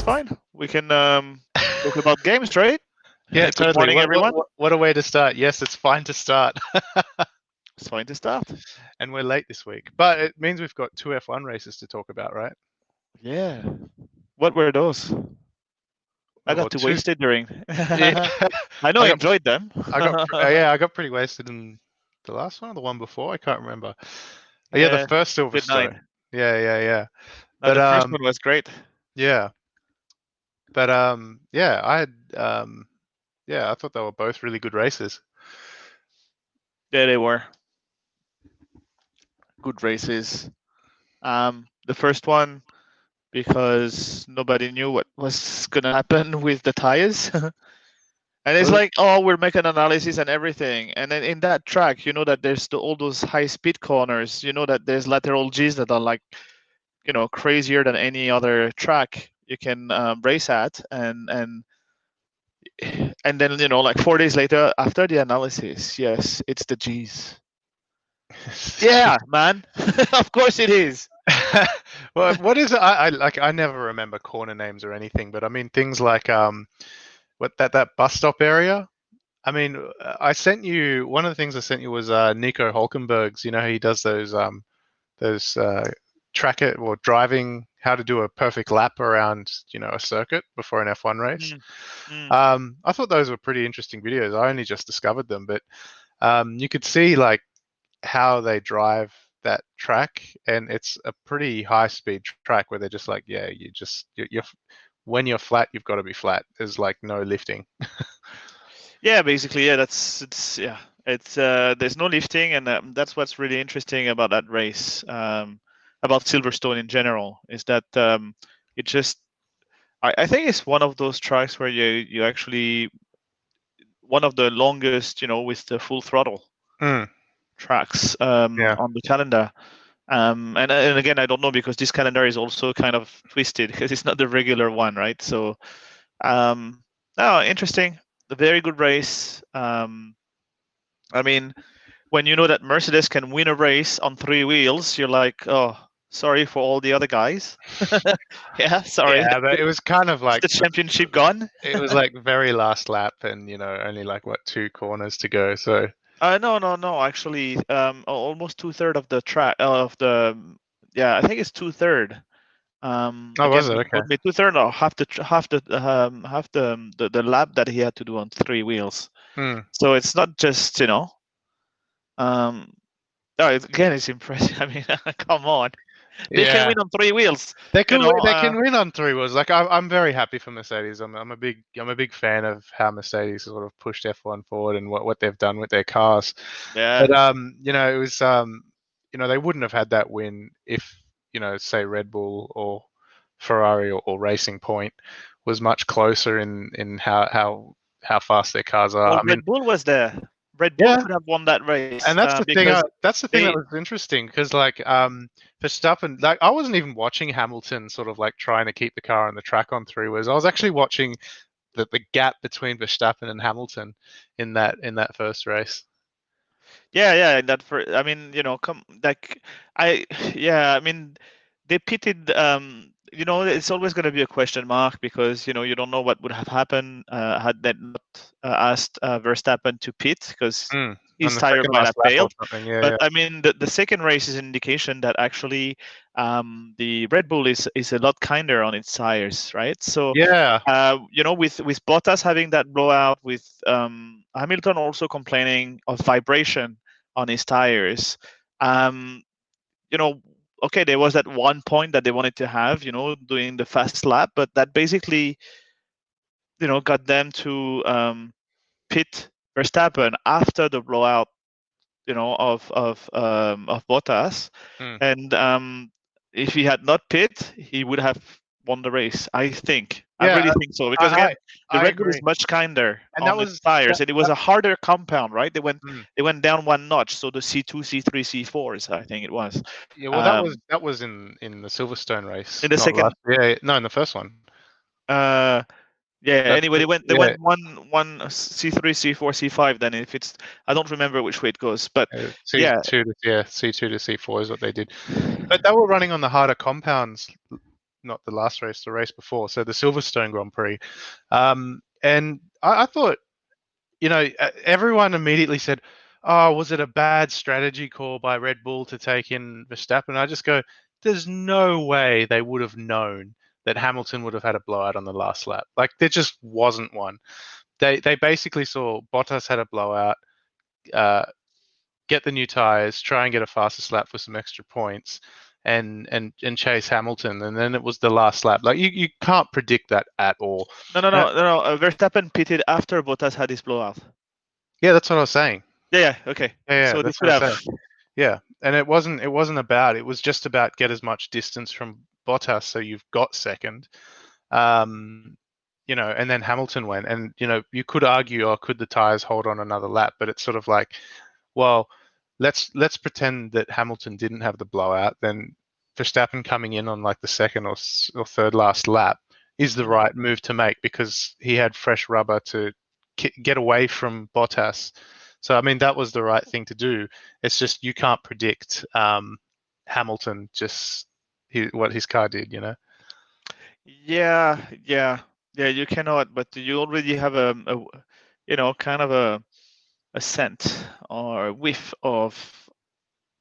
fine. We can talk about games, right? Yeah, Good totally. morning, everyone. What a way to start. Yes, it's fine to start. It's fine to start. And we're late this week. But it means we've got two F1 races to talk about, right? Yeah. What were those? I got Well, too two. wasted during. Yeah, I know I enjoyed them. I got pretty wasted in the last one or the one before. I can't remember. Yeah, the Yeah. first Good night. Silverstone. Yeah. Now, But the first one was great. yeah. But yeah, I thought they were both really good races. Yeah, they were good races. The first one because nobody knew what was gonna happen with the tires. And it's Well, like, oh, we're making analysis and everything. And then in that track, you know that there's all those high speed corners. You know that there's lateral Gs that are like, crazier than any other track you can race at. And then like 4 days later, after the analysis, yes, it's the Gs. Yeah, man. Of course it is. Well, what is it? I never remember corner names or anything, but I mean things like what that bus stop area. I mean, I sent you one of the things I sent you was Nico Hulkenberg's. You know, he does those track it or driving how to do a perfect lap around a circuit before an F1 race. Mm, mm. I thought those were pretty interesting videos. I only just discovered them, but you could see like how they drive that track, and it's a pretty high speed track where they're just like, yeah, you're when you're flat, you've got to be flat. There's like no lifting. Yeah, basically, yeah. It's there's no lifting, and that's what's really interesting about that race, about Silverstone in general, is that it just. I think it's one of those tracks where you actually one of the longest, with the full throttle tracks Yeah. on the calendar. And again, I don't know because this calendar is also kind of twisted because it's not the regular one, right? So, no, interesting. A very good race. I mean, when you know that Mercedes can win a race on 3 wheels, you're like, oh, sorry for all the other guys. Yeah, sorry. Yeah, but it was kind of Is like the championship gone? it was like very last lap, and only like what 2 corners to go. So No. Actually, almost 2/3 of the track yeah, I think it's 2/3. oh, Again, was it? don't Okay. quote me. 2/3 or half the lap that he had to do on 3 wheels. So it's not just um. No, again, it's impressive. I mean, come on, they can Yeah, win on 3 wheels. they can win on 3 wheels. Like I'm very happy for Mercedes. I'm a big fan of how Mercedes sort of pushed F1 forward and what they've done with their cars. Yeah. But it was they wouldn't have had that win if say Red Bull or Ferrari or Racing Point was much closer in how fast their cars are. Well, I mean, Red Bull was there. Red Bull yeah, could have won that race and that's the thing. because That's the thing that they. was interesting because like Verstappen, like I wasn't even watching Hamilton sort of like trying to keep the car on the track on 3 wheels. I was actually watching the gap between Verstappen and Hamilton in that first race. Yeah. I mean, come like yeah. I mean, they pitted. It's always going to be a question mark because you don't know what would have happened had they not asked Verstappen to pit because On his the tire second might last have lap or failed. something. Yeah, But yeah. I mean, the second race is an indication that actually the Red Bull is a lot kinder on its tires, right? So Yeah. with Bottas having that blowout, with Hamilton also complaining of vibration on his tires. Um, okay, there was that one point that they wanted to have, doing the fast lap, but that basically, got them to pit Verstappen after the blowout, of Bottas, and if he had not pit, he would have won the race. I think. I Yeah, really think so because I again, the I Red Bull is agree. much kinder And that on its was tires, that, and it was that a harder compound, right? mm, They went down one notch, so the C2, C3, C4s, I think it was. yeah, well Um, that was in the Silverstone in race, the not last. second, Yeah, no, in the first one. uh, yeah. That Anyway, they yeah, went one C3, C4, C5. Then if it's, I don't remember which way it goes, but C yeah, two to C2 to C4 is what they did. But they were running on the harder compounds not the last race, the race before, so the Silverstone Grand Prix. And I thought, everyone immediately said, "Oh, was it a bad strategy call by Red Bull to take in Verstappen?" I just go, "There's no way they would have known that Hamilton would have had a blowout on the last lap. Like there just wasn't one. They basically saw Bottas had a blowout, uh, get the new tires, try and get a fastest lap for some extra points, and chase Hamilton, and then it was the last lap. Like you can't predict that at all." No, no, And no, no, no. Verstappen pitted after Bottas had his blowout. yeah, that's what I was saying. Yeah, yeah, okay. Yeah, So they that's could what I was have. saying. Yeah, and it wasn't about. It was just about get as much distance from Bottas so you've got second. Um, and then Hamilton went, and you could argue, oh, could the tires hold on another lap? But it's sort of like, well, let's pretend that Hamilton didn't have the blowout. Then Verstappen coming in on like the second or third last lap is the Mhm. right move to make because he had fresh rubber to get away from Bottas. So I mean that was the right thing to do. It's just you can't predict Hamilton just what his car did. Yeah, yeah, yeah. You cannot, but you already have kind of a scent or a whiff of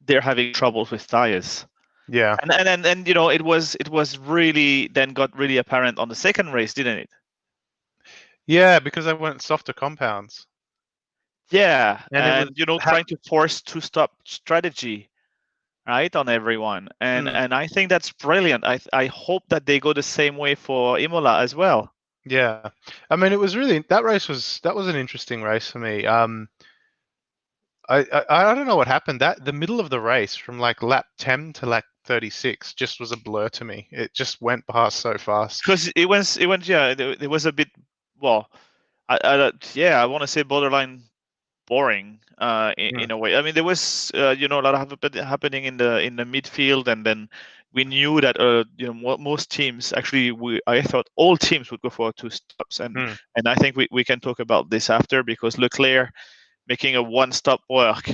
they're having troubles with tires. Yeah. And it was really then got really apparent on the second race, didn't it? Yeah, because they went softer compounds. Yeah, And it was and trying to force two-stop strategy, right, on everyone, and mm, and I think that's brilliant. I hope that they go the same way for Imola as well. yeah. I mean it was really that was an interesting race for me. I don't know what happened. That the middle of the race from like lap 10 to like 36 just was a blur to me. It just went past so fast. Because it went yeah, it was a bit, well, yeah, I want to say borderline boring in Mm, a way. I mean, there was a lot of happening in the midfield, and then we knew that most teams, actually, I thought all teams would go for two stops, and mm, and I think we can talk about this after, because Leclerc making a one stop work.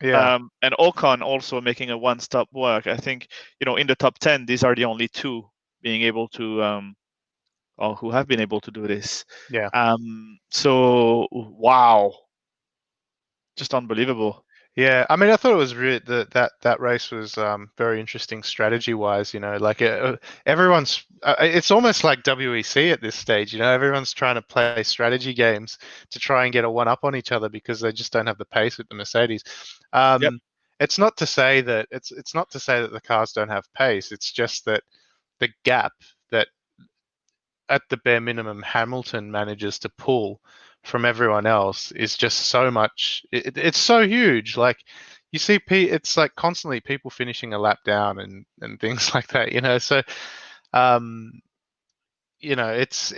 yeah, And Ocon also making a one stop work. I think, in the top 10, these are the only two being able to or who have been able to do this. yeah. So wow, just unbelievable. Yeah, I mean, I thought it was really that race was very interesting strategy wise. Like everyone's. It's almost like WEC at this stage. Everyone's trying to play strategy games to try and get a one up on each other because they just don't have the pace with the Mercedes. Yep. It's not to say that the cars don't have pace. It's just that the gap that at the bare minimum Hamilton manages to pull from everyone else is just so much. It's so huge. Like you see, it's like constantly people finishing a lap down and things like that. So um, it's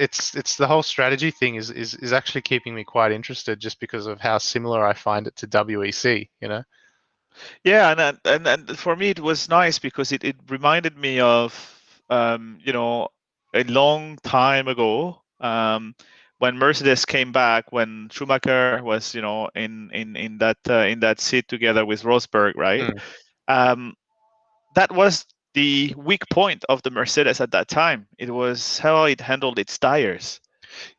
the whole strategy thing is actually keeping me quite interested just because of how similar I find it to WEC. Yeah, and for me it was nice because it reminded me of a long time ago, when Mercedes came back, when Schumacher was in that seat together with Rosberg, right? Mm. Um, that was the weak point of the Mercedes at that time. It was how it handled its tires.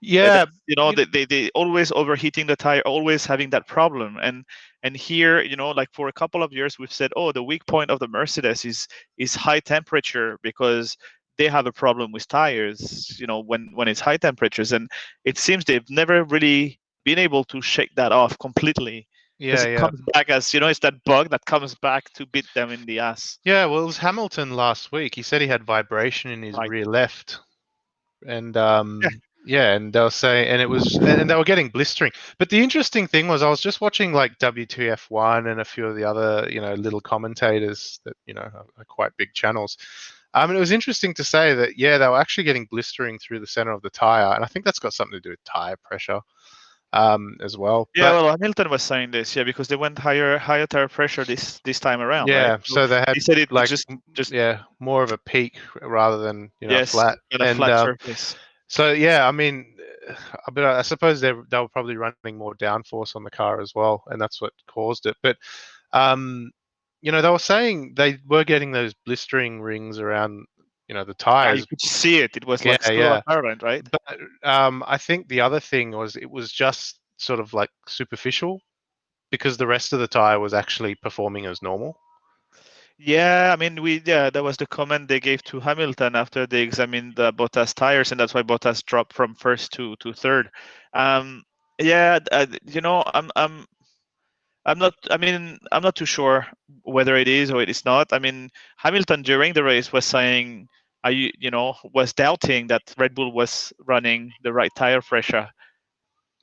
Yeah. They always overheating the tire, always having that problem. And here, like for a couple of years we've said, oh, the weak point of the Mercedes is high temperature, because they have a problem with tires, when it's high temperatures. And it seems they've never really been able to shake that off completely, because Yeah. it Yeah. comes back as, it's that bug that comes back to beat them in the ass. Yeah. Well, it was Hamilton last week. He said he had vibration in his Right. rear left. And Yeah. yeah, and they'll say, and they were getting blistering. But the interesting thing was, I was just watching like WTF1 and a few of the other, little commentators that are quite big channels. And it was interesting to say that yeah, they were actually getting blistering through the center of the tire, and I think that's got something to do with tire pressure, as well. Yeah, But well, Hamilton was saying this, yeah, because they went higher tire pressure this time around, right? yeah, So so they he had said it like just yeah, more of a peak rather than yes, flat, and a and flat surface. so yeah, I mean, but I suppose they were probably running more downforce on the car as well, and that's what caused it. But um, they were saying they were getting those blistering rings around, the You tires. could see it. It was Yeah, like so yeah. apparent, right? But I think the other thing was it was just sort of like superficial because the rest of the tire was actually performing as normal. Yeah, I mean, that was the comment they gave to Hamilton after they examined Bottas tires, and that's why Bottas dropped from first to third. Um, yeah, I'm not. I mean, I'm not too sure whether it is or it is not. I mean, Hamilton during the race was saying, was doubting that Red Bull was running the right tire pressure.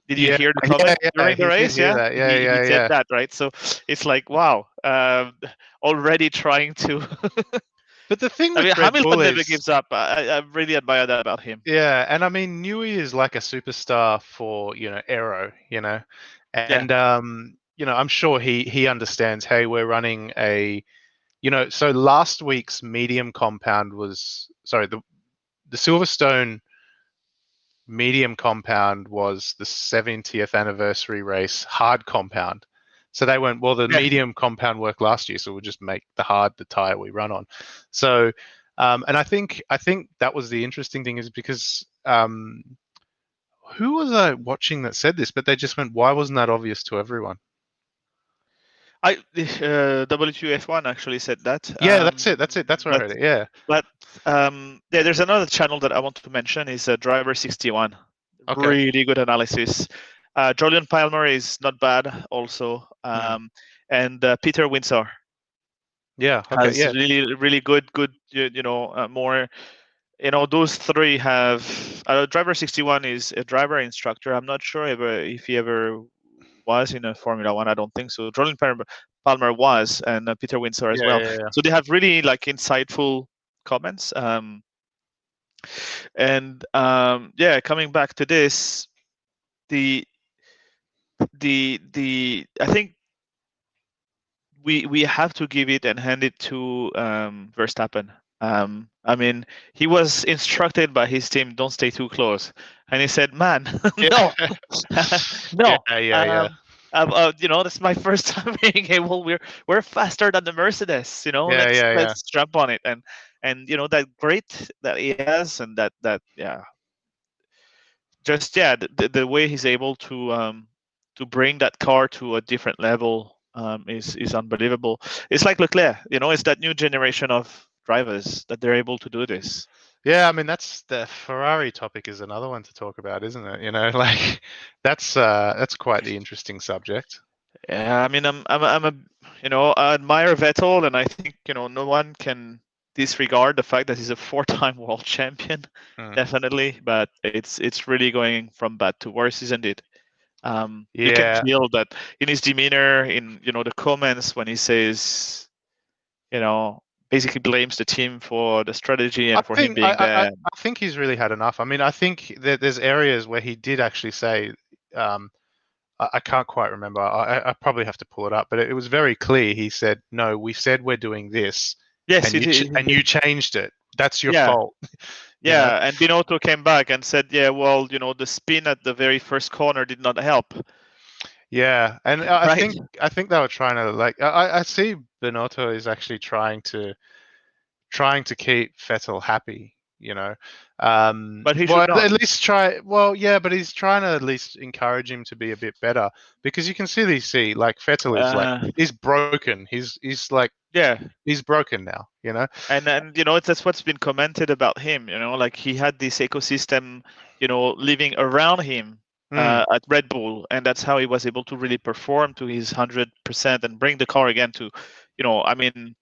Did you Yeah, hear the yeah, comment yeah. during the He did race? hear Yeah, that. Yeah, he yeah, said yeah. that, right? So it's like, wow, already trying to. But the thing I with mean, Red Bull Hamilton never is, gives up. I really admire that about him. yeah, and I mean, Newey is like a superstar for aero, Yeah, and I'm sure he understands. Hey, we're running a, so last week's medium compound was sorry the Silverstone medium compound was the 70th anniversary race hard compound. So they went, well, the yeah. medium compound worked last year, so we'll just make the tire we run on. So, and I think that was the interesting thing is because who was I watching that said this? But they just went, why wasn't that obvious to everyone? WF1 actually said that. Yeah, that's it. That's it. That's where I But heard it. Yeah. but yeah, there's another channel that I want to mention is Driver 61. Okay. Really good analysis. Julian Palmer is not bad also, Hmm. and Peter Windsor Yeah. Okay. has Yeah. really good more. Those three have. Driver 61 is a driver instructor. I'm not sure if he ever was in a Formula One. I don't think so. Julian Palmer was, and Peter Windsor as Yeah. well. Yeah. Yeah. So they have really like insightful comments. And yeah, coming back to this, the I think we have to give it and hand it to Verstappen. I mean, he was instructed by his team, don't stay too close, and he said, "Man, no, Yeah. no." Yeah. Yeah. Yeah. Um, that's my first time being able. We're faster than the Mercedes. Yeah. Yeah. Yeah. Let's jump on it, and that grit that he has, and that yeah, just yeah, the way he's able to bring that car to a different level is unbelievable. It's like Leclerc, it's that new generation of drivers that they're able to do this. Yeah, I mean that's the Ferrari topic is another one to talk about, isn't it? Like that's quite the interesting subject. Yeah, I mean, I'm a I admire Vettel, and I think no one can disregard the fact that he's a four-time world champion, Mm. definitely. But it's really going from bad to worse, isn't it? You can Yeah, feel that in his demeanor, in the comments when he says, basically blames the team for the strategy I and for him think I, being I I there. I think he's really had enough. I mean, I think that there's areas where he did actually say, um, I can't quite remember. I probably have to pull it up, but it was very clear. He said, "No, we said we're doing this, Yes, and it, it, and you changed it. That's your yeah, fault." You know? yeah. And Binotto came back and said, yeah, well, the spin at the very first corner did not help, Yeah, and I right? think I think they were trying to like I see Benotto is actually trying to keep Vettel happy, But he Well, should not. at least try. Well, yeah, but he's trying to at least encourage him to be a bit better because you can see like Vettel is like Uh, he's broken. He's like yeah, he's broken now. and that's what's been commented about him. Like he had this ecosystem, living around him Mm, at Red Bull, and that's how he was able to really perform to his 100% and bring the car again to, I mean,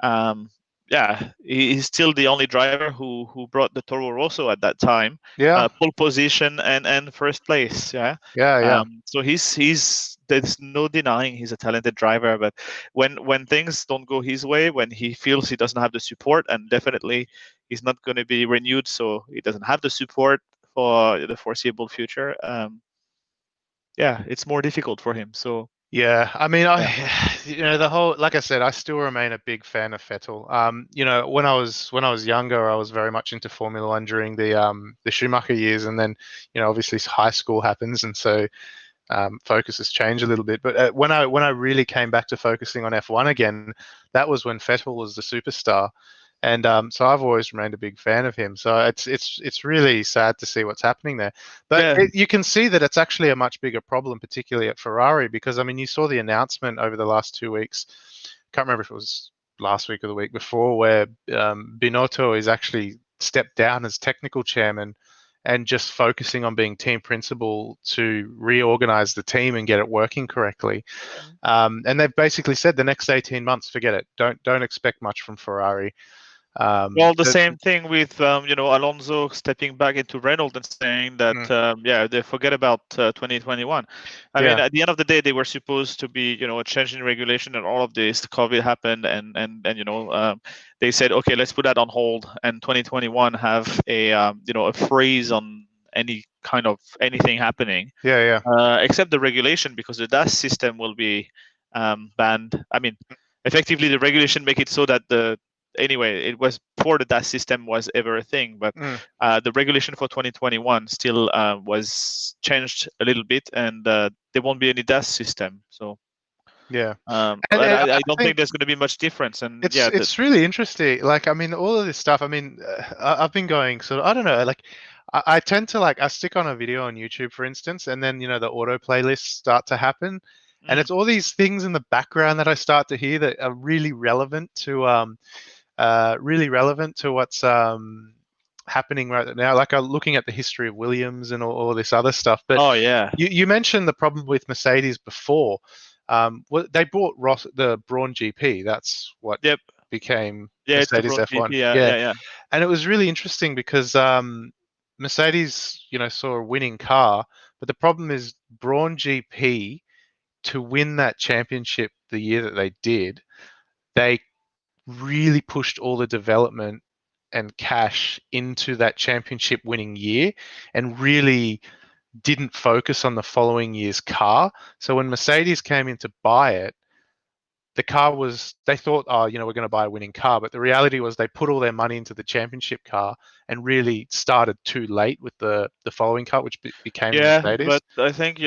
um, yeah, he's still the only driver who brought the Toro Rosso at that time, yeah, pole position and first place. Yeah, yeah, yeah, so he's there's no denying he's a talented driver, but when things don't go his way, when he feels he doesn't have the support, and definitely he's not going to be renewed, so he doesn't have the support for the foreseeable future. Yeah, it's more difficult for him. So yeah. I mean, yeah, the whole, like I said, I still remain a big fan of Vettel. When I was younger, I was very much into Formula One during the Schumacher years, and then, obviously high school happens, and so focus has changed a little bit. But when I really came back to focusing on F1 again, that was when Vettel was the superstar. And so I've always remained a big fan of him. So it's really sad to see what's happening there. But Yeah. you can see that it's actually a much bigger problem, particularly at Ferrari, because I mean you saw the announcement over the last 2 weeks. Can't remember if it was last week or the week before, where Binotto is actually stepped down as technical chairman and just focusing on being team principal to reorganize the team and get it working correctly. And they've basically said the next 18 months, forget it. Don't expect much from Ferrari. Well, the That, same thing with Alonso stepping back into Renault and saying that mm, yeah, they forget about 2021. I mean, yeah, at the end of the day, they were supposed to be a change in regulation, and all of this COVID happened, and they said, okay, let's put that on hold, and 2021 have a freeze on any kind of anything happening, yeah, yeah, except the regulation, because the DAS system will be banned. I mean, effectively, the regulation make it so that anyway, it was before the DAS system was ever a thing, but mm, the regulation for 2021 still was changed a little bit, and there won't be any DAS system. So, yeah. and And I I don't think think there's going to be much difference. And it's yeah, it's really interesting. Like, I mean, all of this stuff. I mean, I've been going sort of. I don't know. Like, I tend to I stick on a video on YouTube, for instance, and then the auto playlists start to happen, and mm, it's all these things in the background that I start to hear that are really relevant to what's happening right now. Like, I'm looking at the history of Williams and all this other stuff. But oh yeah, you mentioned the problem with Mercedes before. Well, they bought the Brawn GP. That's what yep, became yeah, it's the Mercedes Braun F1. GP, yeah, Yeah, yeah, yeah. and it was really interesting because Mercedes, saw a winning car, but the problem is Brawn GP, to win that championship the year that they did, they really pushed all the development and cash into that championship winning year and really didn't focus on the following year's car. So when Mercedes came in to buy it, the car was, they thought, oh, we're going to buy a winning car. But the reality was they put all their money into the championship car and really started too late with the following car, which became the Yeah, Mercedes. but I think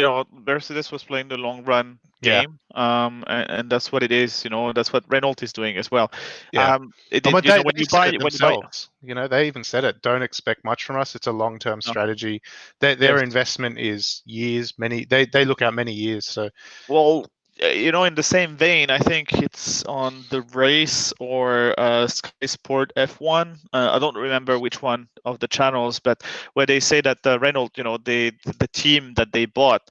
Mercedes was playing the long run Yeah. game, and that's what it is. That's what Renault is doing as well. Yeah. It, And it when you know they said it when you buy, themselves, they even said it. Don't expect much from us. It's a long-term no, strategy. Their yes, investment is years, many. They look out many years. So well, in the same vein, I think it's on the race or Sky Sport F1. I don't remember which one of the channels, but where they say that Renault, the team that they bought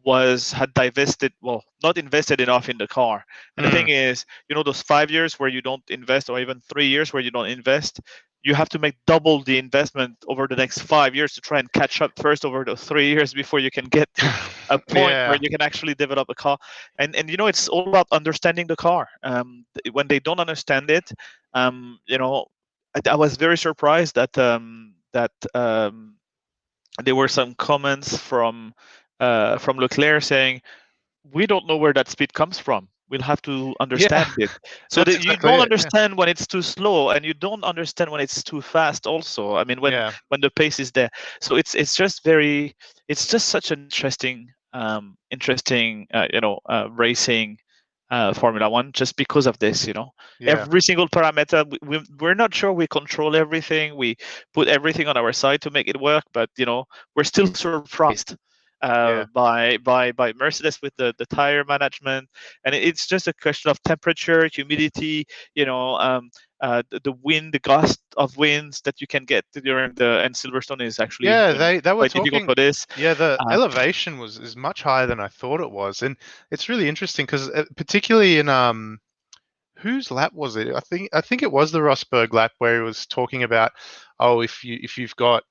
had divested, well, not invested enough in the car. And the thing mm, is, those 5 years where you don't invest, or even 3 years where you don't invest, you have to make double the investment over the next 5 years to try and catch up first over the 3 years before you can get to a point where yeah, you can actually develop a car. And it's all about understanding the car. When they don't understand it, I was very surprised that there were some comments from Leclerc saying, we don't know where that speed comes from. We'll have to yeah. understand it. So That's that you exactly don't it. Yeah, understand when it's too slow, and you don't understand when it's too fast. Also, I mean, when yeah, when the pace is there. So it's just such an interesting racing Formula One, just because of this. yeah, Every single parameter, we're not sure we control everything. We put everything on our side to make it work, but we're still surprised yeah, by Mercedes with the tire management, and it's just a question of temperature, humidity, the wind, the gust of winds that you can get during and Silverstone is actually yeah. They were quite difficult talking. for this. Yeah, the Uh, elevation is much higher than I thought it was, and it's really interesting because particularly in whose lap was it? I think it was the Rosberg lap where he was talking about, oh, if you've got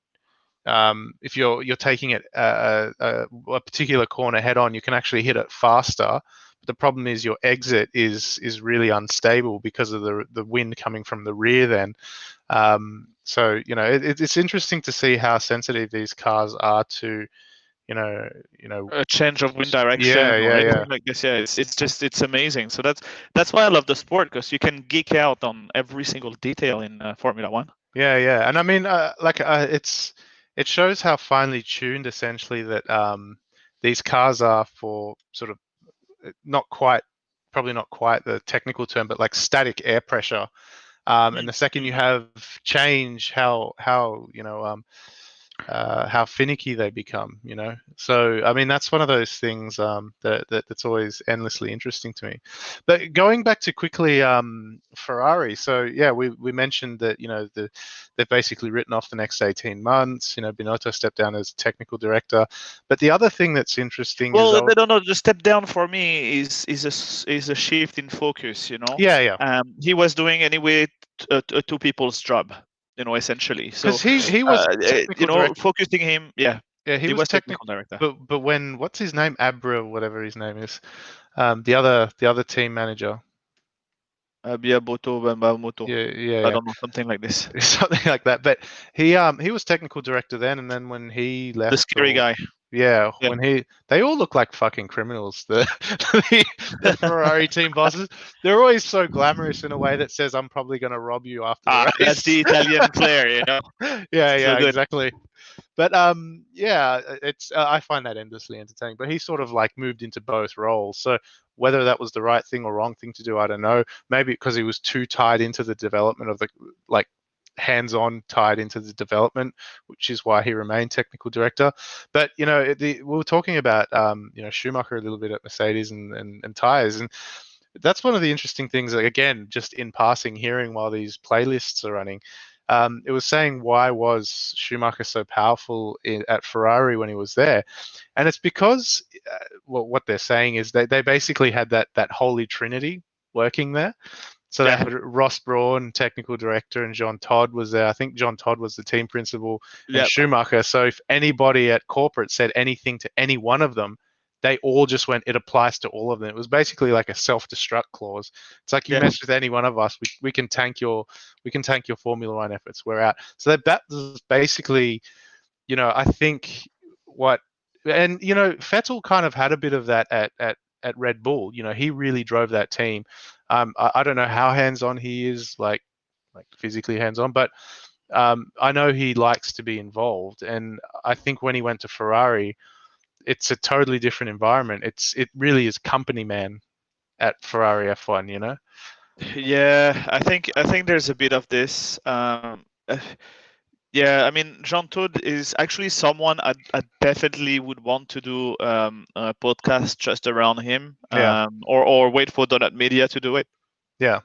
if you're taking it a particular corner head on, you can actually hit it faster. But the problem is your exit is really unstable because of the wind coming from the rear. Then, so it's interesting to see how sensitive these cars are to you know you know a change of wind yeah, direction or yeah, yeah. anything like this. Yeah, it's amazing. So that's why I love the sport, because you can geek out on every single detail in Formula One. Yeah, yeah, and I mean, it shows how finely tuned essentially that these cars are for sort of not quite, probably not quite the technical term, but like static air pressure. And the second you have change, how finicky they become, So, I mean, that's one of those things that's always endlessly interesting to me. But going back to quickly Ferrari, so yeah, we mentioned that they've basically written off the next 18 months. Binotto stepped down as technical director. But the other thing that's interesting is, Well, they don't know. The step down for me is a shift in focus. yeah, He was doing anyway two people's job. Essentially. So, because he was technical director. focusing him. Yeah, Yeah, he he was was technical. technical director. But when what's his name, Abra, whatever his name is, the other team manager. Biaboto, Bambamoto. Yeah, yeah, I yeah. don't know, something like this. Something like that. But he was technical director then, and then when he The left, scary or guy. yeah, Yeah. they all look like fucking criminals. The Ferrari team bosses, they're always so glamorous in a way that says, "I'm probably going to rob you after the That's race." the Italian flair. Yeah, So yeah, good. exactly. But yeah, it's I find that endlessly entertaining. But he sort of like moved into both roles. So whether that was the right thing or wrong thing to do, I don't know. Maybe because he was too tied into the development of the like hands-on tied into the development, which is why he remained technical director. But we were talking about Schumacher a little bit at Mercedes and tires, and that's one of the interesting things. Like, again, just in passing, hearing while these playlists are running, it was saying why was Schumacher so powerful at Ferrari when he was there, and it's because well, what they're saying is they basically had that holy trinity working there. So they Yeah. had Ross Brawn, technical director, and John Todd was there. I think John Todd was the team principal and Yep. Schumacher. So if anybody at corporate said anything to any one of them, they all just went, it applies to all of them. It was basically like a self-destruct clause. It's like, you Yeah. mess with any one of us, we can tank your Formula One efforts. We're out. So that was basically, I think what, and Vettel kind of had a bit of that at Red Bull. He really drove that team. I don't know how hands-on he is, like physically hands-on, but I know he likes to be involved. And I think when he went to Ferrari, it's a totally different environment. It really is company man at Ferrari F1. Yeah, I think there's a bit of this. Yeah, I mean, Jean Todt is actually someone I definitely would want to do a podcast just around him, Yeah, or wait for Donut Media to do it. yeah,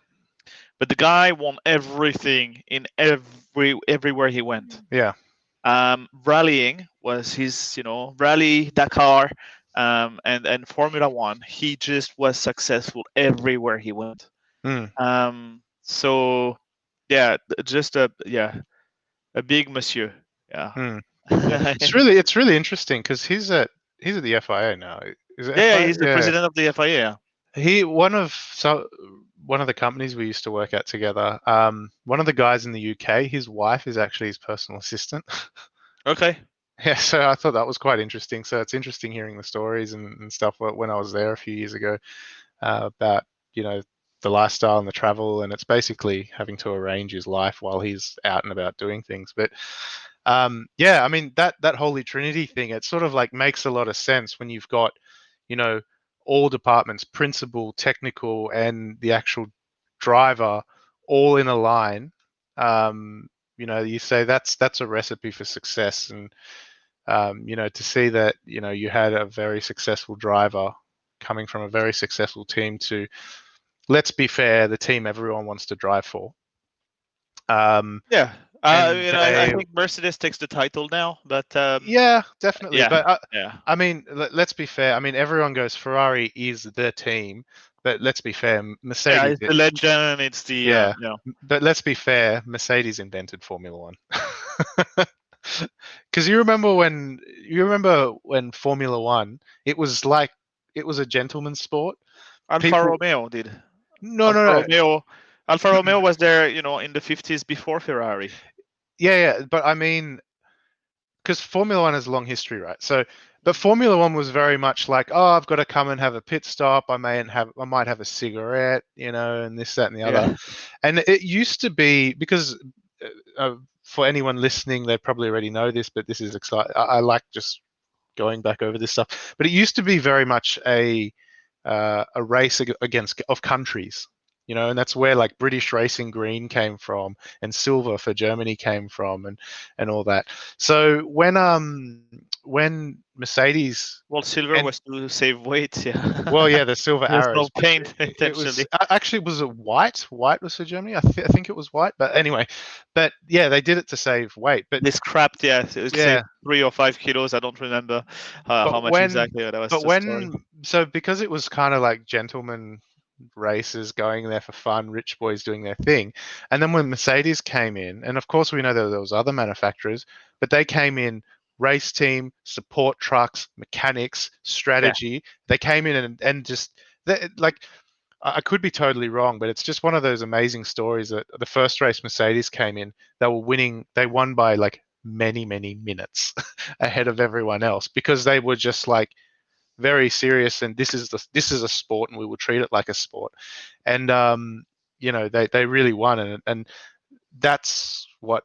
But the guy won everything in everywhere he went. yeah. Rallying was his, rally Dakar, and Formula One. He just was successful everywhere he went. Mm, So yeah, just a big monsieur. Yeah. mm. Yeah, Yeah, it's really interesting because he's at the FIA now. Is it yeah, FIA? he's the Yeah. president of the FIA. He one of the companies we used to work at together. One of the guys in the UK, his wife is actually his personal assistant. Okay. Yeah, so I thought that was quite interesting. So it's interesting hearing the stories and stuff when I was there a few years ago about the lifestyle and the travel, and it's basically having to arrange his life while he's out and about doing things. But yeah, I mean that holy trinity thing, it sort of like makes a lot of sense when you've got you know all departments, principal, technical, and the actual driver all in a line. You say that's a recipe for success, and to see that you had a very successful driver coming from a very successful team to, let's be fair, the team everyone wants to drive for. Yeah. And I they, think Mercedes takes the title now, but yeah, definitely. yeah, But I, yeah, I mean, let's be fair. I mean, everyone goes Ferrari is the team, but let's be fair, yeah. Mercedes. It's the legend. It's the Yeah, yeah. but let's be fair, Mercedes invented Formula One. Because you remember when Formula One, it was like it was a gentleman's sport. Alfa People, Romeo did. no, Alfa no, no, Romeo. Alfa Romeo was there, in the 50s before Ferrari. yeah, yeah, but I mean, because Formula One has a long history, right? So, but Mhm. Formula One was very much like, oh, I've got to come and have a pit stop. I might have a cigarette, and this, that, and the other. Yeah. And it used to be because for anyone listening, they probably already know this, but this is exciting. I like just going back over this stuff. But it used to be very much a race against of countries. and that's where like British Racing Green came from, and silver for Germany came from, and all that. So when Mercedes Well, silver and was to save weight. well, Yeah. yeah, the silver There's no arrows, which paint it was intentionally. actually was a white. White was for Germany. I think it was white, but anyway, but yeah, they did it to save weight. But They scrapped, yeah, it yeah, saved 3 or 5 kilos. I don't remember how but much when exactly. But that was but the story. when so because it was kind of like gentlemen races going there for fun, rich boys doing their thing, and then when Mercedes came in, and of course we know that there was other manufacturers, but they came in race team, support trucks, mechanics, Yeah, strategy. They came in and just like I could be totally wrong, but it's just one of those amazing stories that the first race Mercedes came in, they were winning, they won by like many minutes ahead of everyone else because they were just like very serious and this is a sport and we will treat it like a sport. And they really won and that's what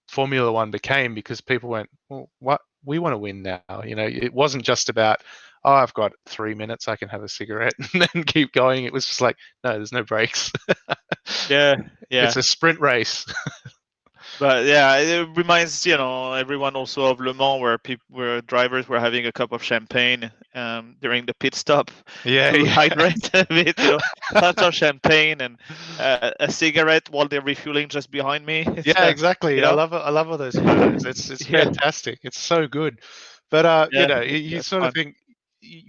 Formula One became because people went, well, what we want to win now. It wasn't just about, oh, I've got 3 minutes, I can have a cigarette and then keep going. It was just like, no, there's no breaks. yeah, It's yeah. a sprint race. But yeah, it reminds everyone also of Le Mans, where drivers were having a cup of champagne during the pit stop Yeah, to yeah. hydrate a bit. Touch of champagne and a cigarette while they're refueling just behind me. It's Yeah, exactly. you I know, love it. I love all those photos. It's yeah, fantastic. It's so good. But yeah, you that's sort of fun. think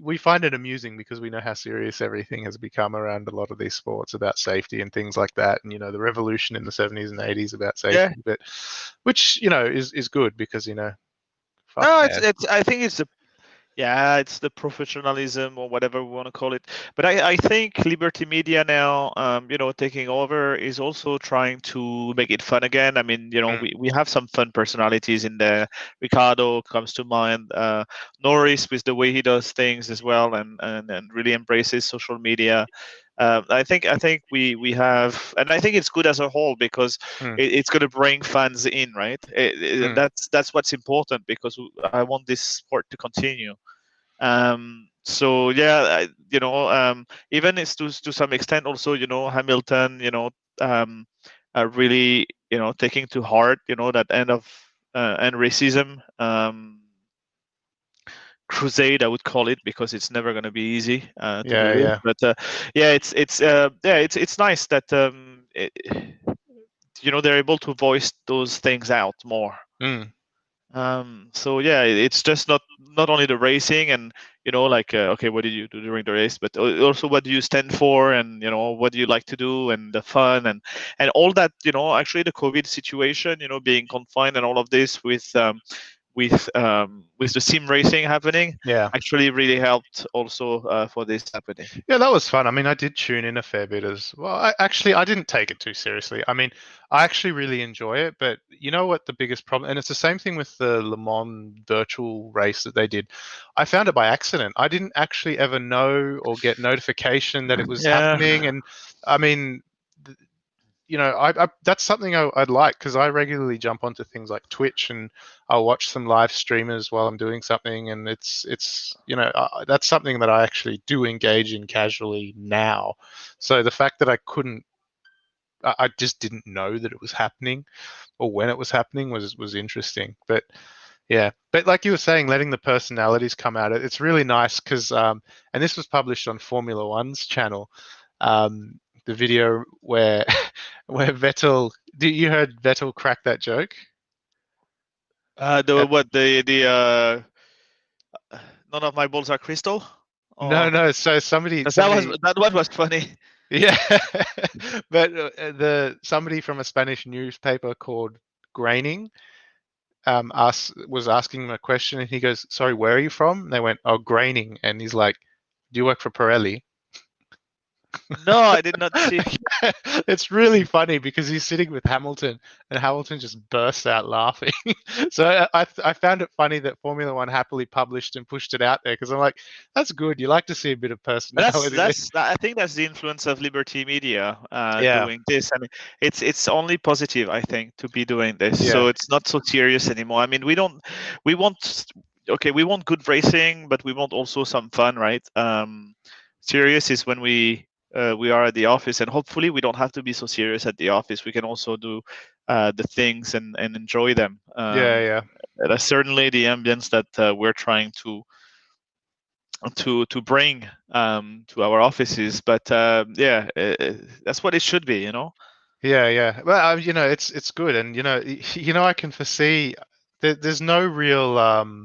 we find it amusing because we know how serious everything has become around a lot of these sports about safety and things like that. And the revolution in the 70s and 80s about Yeah. safety, but which is good because fuck No, it's man. it's. I think it's it's the professionalism or whatever we want to call it. But I think Liberty Media now, taking over is also trying to make it fun again. I mean, Mm, we have some fun personalities in there. Ricardo comes to mind. Norris with the way he does things as well, and really embraces social media. I think we have, and I think it's good as a whole because mm, it's going to bring fans in, right? And mm. that's what's important because I want this sport to continue. So yeah, even it's to some extent also, Hamilton, um, really, taking to heart, that end racism crusade, I would call it, because it's never going to be easy to do Yeah, this. yeah. But it's nice that they're able to voice those things out more. Mm. So yeah, it's just not only the racing and like okay, what did you do during the race, but also what do you stand for, and what do you like to do, and the fun and all that. Actually, the COVID situation, being confined and all of this with the sim racing happening, Yeah. actually really helped also for this happening. Yeah, that was fun. I mean, I did tune in a fair bit as well. I didn't take it too seriously. I mean, I actually really enjoy it, but you know what the biggest problem, and it's the same thing with the Le Mans virtual race that they did. I found it by accident. I didn't actually ever know or get notification that it was Yeah. happening. And I mean, I that's something I'd like because I regularly jump onto things like Twitch and I'll watch some live streamers while I'm doing something, and that's something that I actually do engage in casually now. So the fact that I just didn't know that it was happening or when it was happening was interesting. But yeah, but like you were saying, letting the personalities come out, it's really nice because and this was published on Formula One's channel. The video where where Vettel, you heard Vettel crack that joke? The At, what none of my balls are crystal, no, or no. So somebody, 'cause that one was funny. yeah, but the somebody from a Spanish newspaper called Graining was asking him a question, and he goes, "Sorry, where are you from?" And they went, "Oh, Graining," and he's like, "Do you work for Pirelli?" No, I did not see. It's really funny because he's sitting with Hamilton and Hamilton just bursts out laughing. So I found it funny that Formula One happily published and pushed it out there because I'm like, that's good. You like to see a bit of That's personality there. that's I think that's the influence of Liberty Media Yeah, doing this. I mean, it's only positive, I think, to be doing this. yeah, So it's not so serious anymore. I mean, we want okay, we want good racing, but we want also some fun, right? Serious is when we we are at the office, and hopefully we don't have to be so serious at the office. We can also do the things and enjoy them. Yeah. That's certainly the ambience that we're trying to bring to our offices. But yeah, that's what it should be, you know. Yeah. Well, it's good, and I can foresee there's no real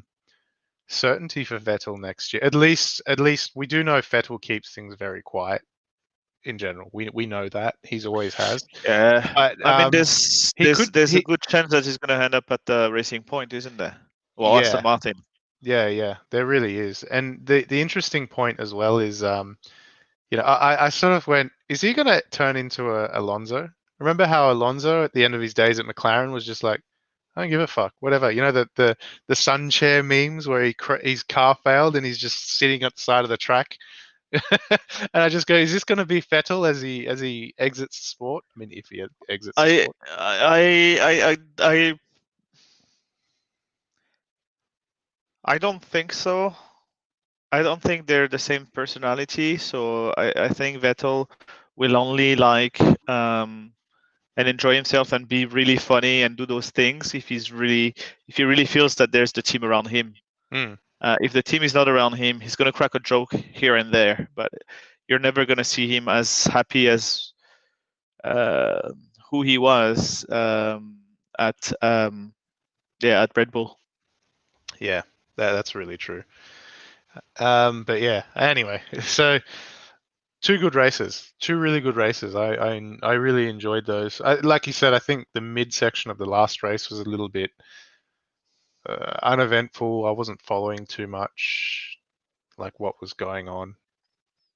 certainty for Vettel next year. At least we do know Vettel keeps things very quiet in general. We know that he's always has. Yeah, But I mean, there's he there's could there's a he good chance that he's going to end up at the Racing Point, isn't there? Well, Aston yeah Martin. yeah, there really is. And the interesting point as well is I sort of went, is he going to turn into a Alonso? Remember how Alonso at the end of his days at McLaren was just like, I don't give a fuck, whatever. The sun chair memes where his car failed and he's just sitting at the side of the track. And I just go, is this going to be Vettel as he exits the sport? I mean, if he exits the I sport. I don't think so. I don't think they're the same personality. So I think Vettel will only like and enjoy himself and be really funny and do those things if he really feels that there's the team around him. Mm, If the team is not around him, he's gonna crack a joke here and there, but you're never gonna see him as happy as uh, who he was at at Red Bull. yeah, that's really true. But yeah, anyway, so two good races, two really good races. I really enjoyed those. Like you said, I think the mid section of the last race was a little bit uneventful. I wasn't following too much like what was going on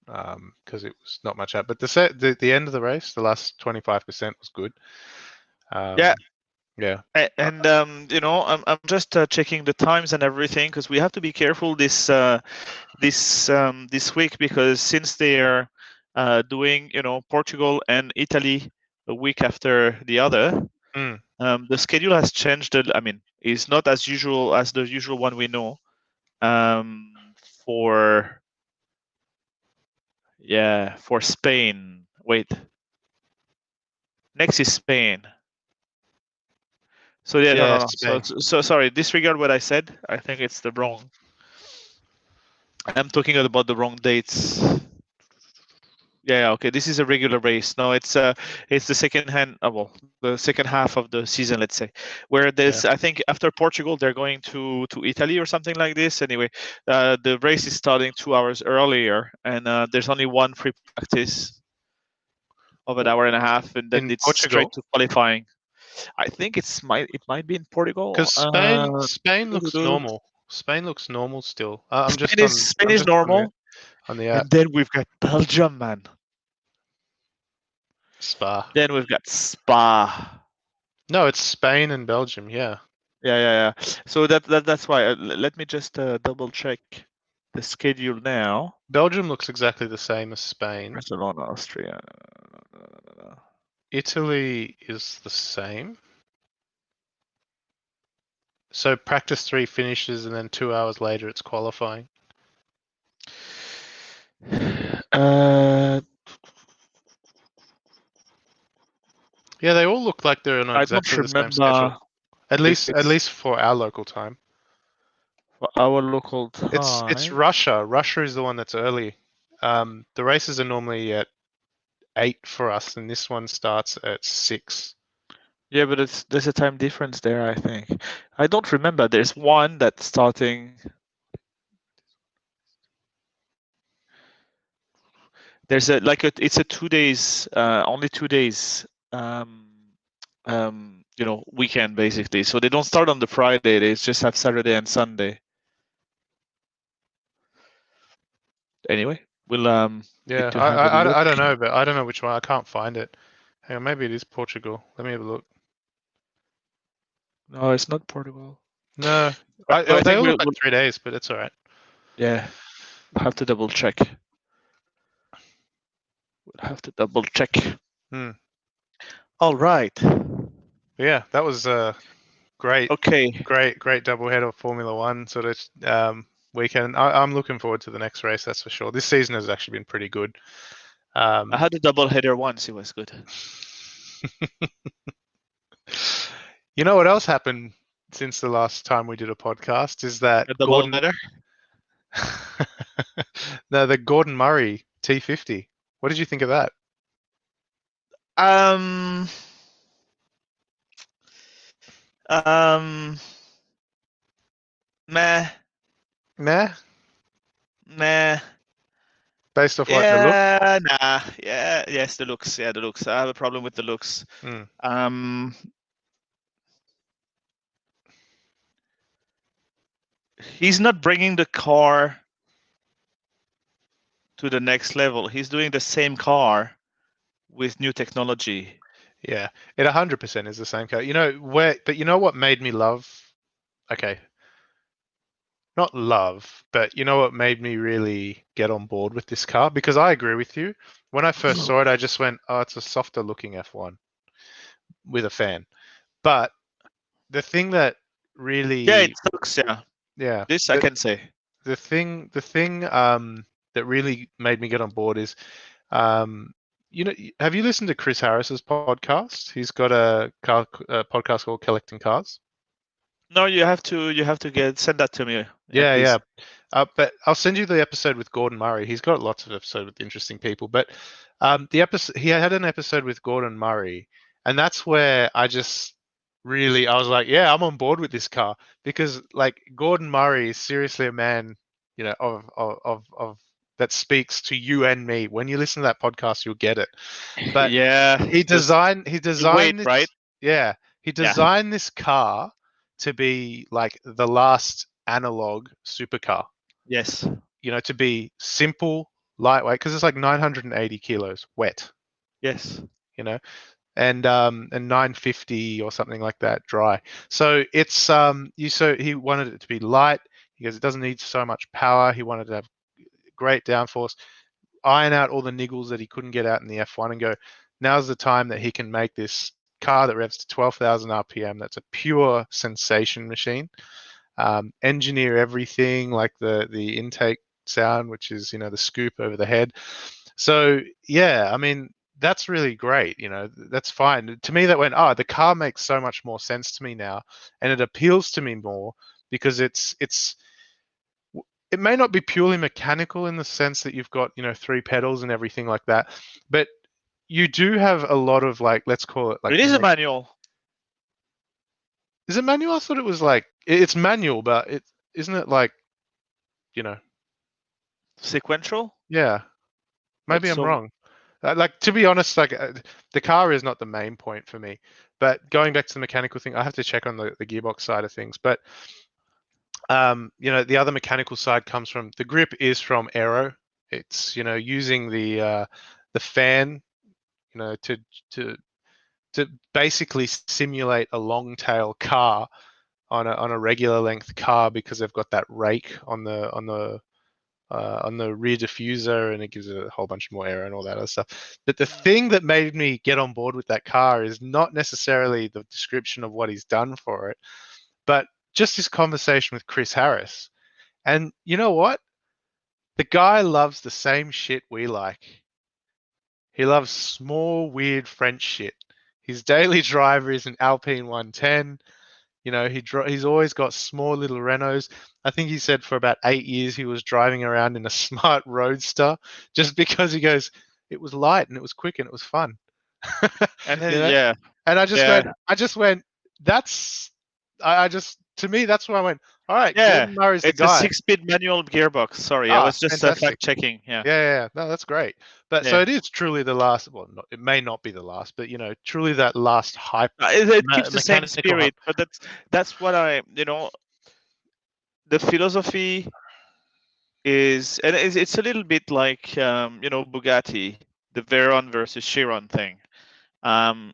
because it was not much out. But the end of the race, the last 25% was good. Yeah, Um, yeah. and I'm just checking the times and everything because we have to be careful this week because since they're doing Portugal and Italy a week after the other, Mm, the schedule has changed. I mean, it's not as usual as the usual one we know. For for Spain. Wait, next is Spain. So yeah, no, yeah, no, no. So, Spain. so sorry. Disregard what I said. I think it's the wrong. I'm talking about the wrong dates. Yeah, okay. This is a regular race. No, it's the second hand. Well, the second half of the season, let's say, where Yeah. there's. I think after Portugal, they're going to Italy or something like this. Anyway, the race is starting 2 hours earlier, and there's only one free practice of an hour and a half, and then In it's straight Portugal, to qualifying. I think it might be in Portugal. because Spain looks normal. Spain looks normal still. Spain I'm is just normal, on the app. and then we've got Belgium, man. Spa. Then we've got Spa. No, it's Spain and Belgium. Yeah. Yeah. So that's why. Let me just double check the schedule now. Belgium looks exactly the same as Spain. Barcelona, Austria. Italy is the same. So practice 3 finishes and then 2 hours later it's qualifying. Uh, Yeah, they all look like they're on I don't exactly the same schedule. remember At if least at it's least for our local time. for our local It's time. Russia. Russia is the one that's early. The races are normally at 8 for us, and this one starts at 6. Yeah, but there's a time difference there, I think. I don't remember. There's one that's starting. There's it's a 2 days, only 2 days, weekend basically. So they don't start on the Friday. They just have Saturday and Sunday. Anyway, we'll need Yeah, to have a look. I don't know, but I don't know which one. I can't find it. Hang on, maybe it is Portugal. Let me have a look. No, it's not Portugal. No, But I they think all we'll, look like 3 days, but it's all right. yeah, we'll have to double check. We'll have to double check. Hmm. All right. Yeah, that was great, Okay. great doubleheader of Formula One sort of weekend. I'm looking forward to the next race, that's for sure. This season has actually been pretty good. I Um, had a double header once. It was good. you know what else happened since the last time we did a podcast is that A double Gordon. header. No, the Gordon Murray T50. What did you think of that? Um. Um. Meh. Nah, Meh. based off what the look. Yeah. Nah. Yeah. Yes. The looks. Yeah. The looks. I have a problem with the looks. Mm, Um. He's not bringing the car to the next level. He's doing the same car with new technology. yeah, it 100% is the same car. You know where, but you know what made me love? Okay, not love, but you know what made me really get on board with this car? Because I agree with you. When I first saw it, I just went, "Oh, it's a softer looking F1 with a fan." But the thing that Yeah. It really, sucks. Yeah. yeah, This I can say. the thing that really made me get on board is, um, have you listened to Chris Harris's podcast? He's got a podcast called Collecting Cars. No, you have to get send that to me. Yeah, Yeah, yeah. please. But I'll send you the episode with Gordon Murray. He's got lots of episodes with interesting people. But the episode he had an episode with Gordon Murray, and that's where I was like, yeah, I'm on board with this car because like Gordon Murray is seriously a man, of that speaks to you and me. When you listen to that podcast, you'll get it. But Yeah. Just he the weight, designed right? this, yeah, he Yeah. designed this car to be like the last analog supercar, Yes. to be simple, lightweight, because it's like 980 kilos wet, Yes. you know, and 950 or something like that dry. So it's so he wanted it to be light because it doesn't need so much power. He wanted to have great downforce, iron out all the niggles that he couldn't get out in the F1 and go, now's the time that he can make this car that revs to 12,000 RPM. That's a pure sensation machine. Engineer everything like the intake sound, which is the scoop over the head. So yeah, I mean that's really great. That's fine. To me, that went, oh, the car makes so much more sense to me now, and it appeals to me more because it may not be purely mechanical in the sense that you've got three pedals and everything like that, but you do have a lot of like, let's call it like It is a manual. is it manual? I thought it was like it's manual, but it isn't it like you know Sequential? yeah, What maybe I'm so wrong. Like to be honest, like the car is not the main point for me, but going back to the mechanical thing, I have to check on the gearbox side of things. But the other mechanical side comes from the grip is from aero. It's using the fan, to to to basically simulate a long tail car on a regular length car because they've got that rake on the rear diffuser, and it gives it a whole bunch more air and all that other stuff. But the Mm. thing that made me get on board with that car is not necessarily the description of what he's done for it, but just this conversation with Chris Harris. And you know what? The guy loves the same shit we like. He loves small, weird French shit. His daily driver is an Alpine 110. He's always got small little Renaults. I think he said for about 8 years he was driving around in a smart roadster just because he goes, it was light and it was quick and it was fun. And you then know, yeah, and yeah, I just went, that's, I just, to me, that's where I went, all right, yeah. Gordon Murray's the It's a guy. six-speed manual gearbox. Sorry, I Ah, was just fantastic. fact checking. Yeah, Yeah, yeah, yeah. No, that's great. But so yeah. it is truly the last. Well, it may not be the last, but truly that last hype, It keeps the same mechanical hype. spirit, but that's what the philosophy is, and it's a little bit like Bugatti, the Veyron versus Chiron thing. Um,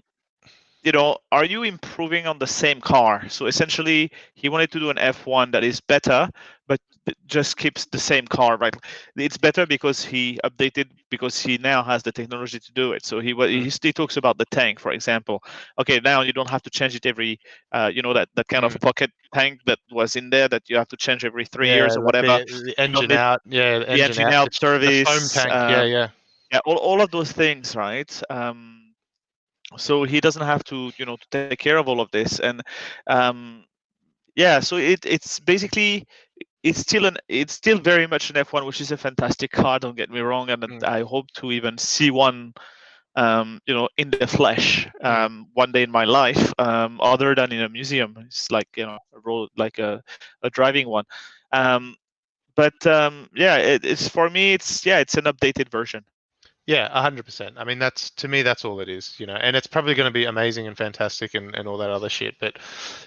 are you improving on the same car? So essentially, he wanted to do an F1 that is better, but just keeps the same car, right? It's better because he updated, because he now has the technology to do it. So Mm, he talks about the tank, for example. Okay, now you don't have to change it every, that kind of mm. pocket tank that was in there that you have to change every 3 years Yeah, or like whatever. the You don't engine need out. Yeah, the the engine engine out. out The foam service. tank. Yeah, yeah. yeah, all of those things, right? So he doesn't have to, to take care of all of this. And um, yeah, so it's basically, it's still very much an F1, which is a fantastic car. Don't get me wrong, and Mm, I hope to even see one, in the flesh, mm. one day in my life, other than in a museum. It's like, a road, like a driving one. Um, but yeah, it's, for me, it's, yeah, it's an updated version. Yeah, 100%. I mean, that's to me, that's all it is, and it's probably going to be amazing and fantastic and all that other shit. But,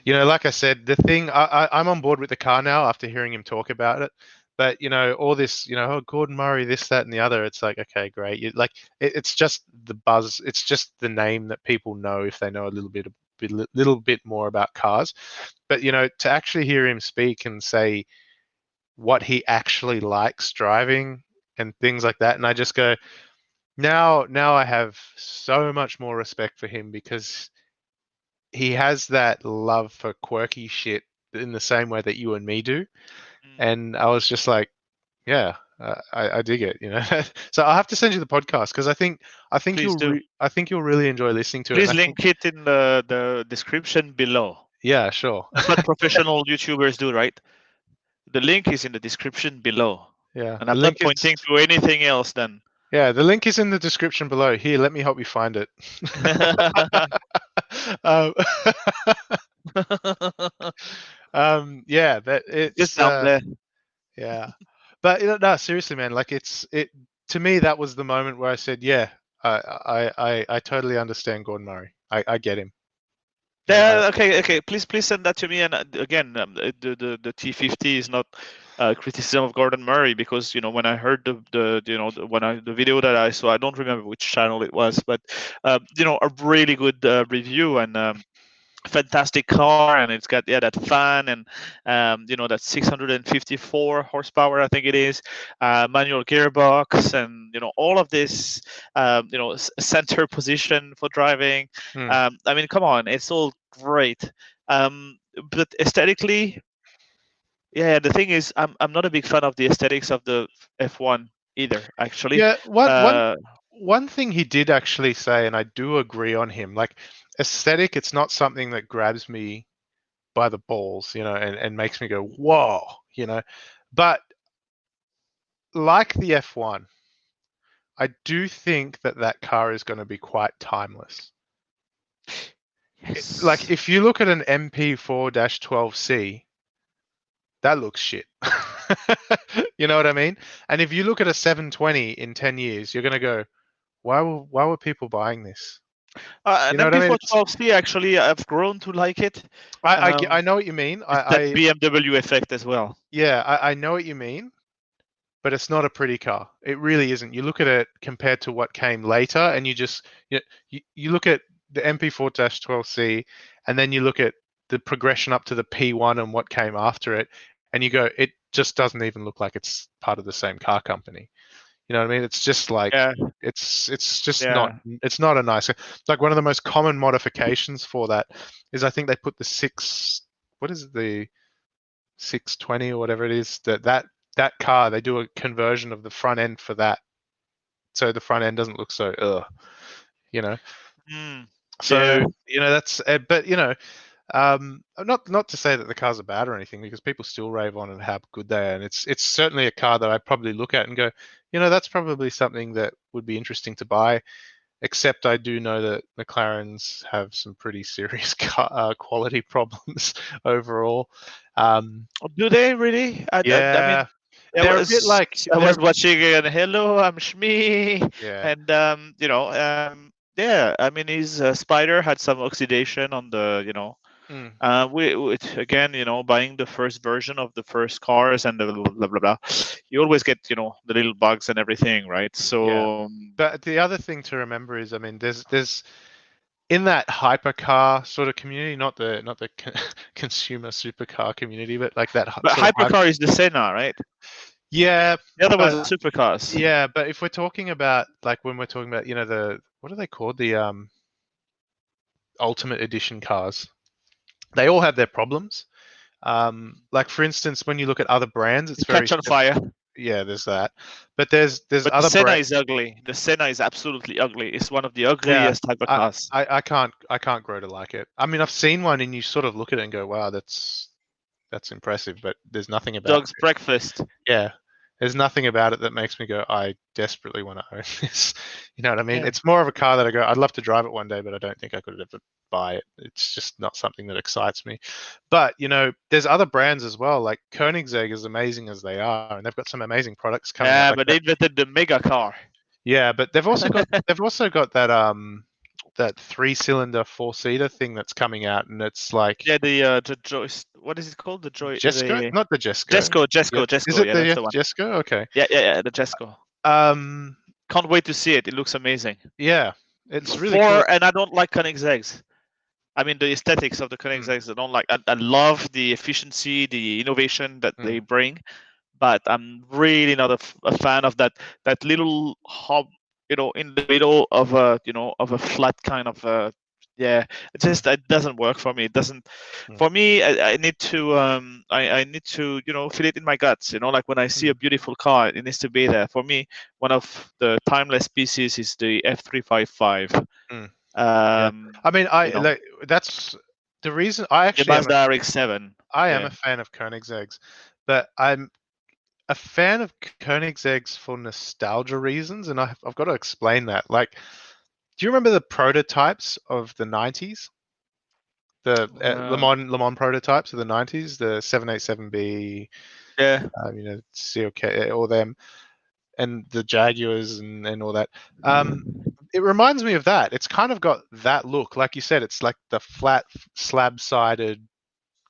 like I said, the thing, I'm on board with the car now after hearing him talk about it. But, all this, oh, Gordon Murray, this, that, and the other, it's like, okay, great. It's just the buzz. It's just the name that people know if they know a little bit more about cars. But, to actually hear him speak and say what he actually likes driving and things like that, and I just go, now I have so much more respect for him because he has that love for quirky shit in the same way that you and me do. Mm. And I was just like, yeah, I dig it. So I'll have to send you the podcast because I think Please do. I think you'll really enjoy listening to it. And Please I think, link it in the description below. yeah, sure. That's what professional YouTubers do, right? The link is in the description below. Yeah, And I'm not pointing to anything else then. the link is in the description below. Here, let me help you find it. um, yeah, that Just it's down there. yeah, but no, seriously, man. Like it to me, that was the moment where I said, yeah, I totally understand Gordon Murray. I get him. Yeah, okay, okay. Please send that to me. And again, the T50 is not criticism of Gordon Murray, because when I heard the video that I saw, I don't remember which channel it was, but a really good review, and fantastic car, and it's got, yeah, that fan, and that 654 horsepower, I think it is, manual gearbox, and all of this, center position for driving. Hmm. I mean, come on, it's all great. um, but aesthetically, yeah, the thing is, I'm not a big fan of the aesthetics of the F1 either, actually. Yeah, uh, one thing he did actually say, and I do agree on him. Like aesthetic, it's not something that grabs me by the balls, and makes me go, whoa, But like the F1, I do think that car is going to be quite timeless. Like yes. if you look at an MP4-12C, that looks shit. You know what I mean? And if you look at a 720 in 10 years, you're going to go, why were people buying this? You An know what I mean? MP412C, actually, I've grown to like it. I know what you mean. It's that BMW effect as well. Yeah, I know what you mean, but it's not a pretty car. It really isn't. You look at it compared to what came later, and you look at the MP4-12C, and then you look at the progression up to the P1 and what came after it, and you go, it just doesn't even look like it's part of the same car company. You know what I mean? It's just like Yeah, it's just not yeah. it's not a nice, like one of the most common modifications for that is I think they put the six, what is it, the 620 or whatever it is, that car, they do a conversion of the front end for that, so the front end doesn't look so you know Mm, so yeah. that's but not to say that the cars are bad or anything, because people still rave on and how good they are, and it's certainly a car that I probably look at and go, that's probably something that would be interesting to buy. Except I do know that McLarens have some pretty serious quality problems overall. Um, Do they really? I mean, yeah, they're a bit like I they're was watching it. Hello, I'm Shmi, yeah. and yeah. I mean, his Spider had some oxidation on the, Mm, we again, buying the first version of the first cars, and the blah blah blah blah. You always get, the little bugs and everything, right? yeah. So But the other thing to remember is, I mean, there's in that hypercar sort of community, not the consumer supercar community, but like that but sort of hyper. hypercar is the Senna, right? Yeah, The other was but the supercars. yeah, but if we're talking about, like, when we're talking about, the, what are they called, the ultimate edition cars, they all have their problems. Like for instance, when you look at other brands, it's They very catch on fire. yeah, there's that. But there's But the other Senna brand. is ugly. The Senna is absolutely ugly. It's one of the Yeah, ugliest hypercars. I can't grow to like it. I mean, I've seen one, and you sort of look at it and go, "Wow, that's impressive," but there's nothing about Dog's it. breakfast. Yeah, there's nothing about it that makes me go, "I desperately want to own this." You know what I mean? Yeah. It's more of a car that I go, "I'd love to drive it one day, but I don't think I could ever buy it." It's just not something that excites me. But there's other brands as well. Like Koenigsegg, as amazing as they are, and they've got some amazing products coming out. Yeah, Like but that. they invented the mega car. Yeah, but they've also got that 3-cylinder 4-seater thing that's coming out, and it's like Yeah, the Joyce. What is it called? The Joy. Jesco, The not the Jesco. Jesco. Yep. Jesco. Is Jesco. it Yeah, the that's the one. Jesco? Okay. Yeah. The Jesco. Um, Can't wait to see it. It looks amazing. yeah, it's really cool. And I don't like Koenigsegg's. I mean, the aesthetics of the Koenigsegg's, I don't like. I love the efficiency, the innovation that they Mm, bring, but I'm really not a fan of that little hub, in the middle of a flat kind of yeah. It doesn't work for me. It doesn't. mm, For me, I need to I need to feel it in my guts. Like when I see a mm, beautiful car, it needs to be there. For me, one of the timeless pieces is the F355. mm. Yeah. Um, I mean, you I know, like that's the reason I the actually am Mazda RX-7. I am Yeah. a fan of Koenigsegg's, but I'm a fan of Koenigsegg's for nostalgia reasons, and I've got to explain that. Like, do you remember the prototypes of the 90s? The Uh, Le Mans prototypes of the 90s, the 787B, yeah. CLK, all them, and the Jaguars and all that. It reminds me of that. It's kind of got that look. Like you said, it's like the flat slab-sided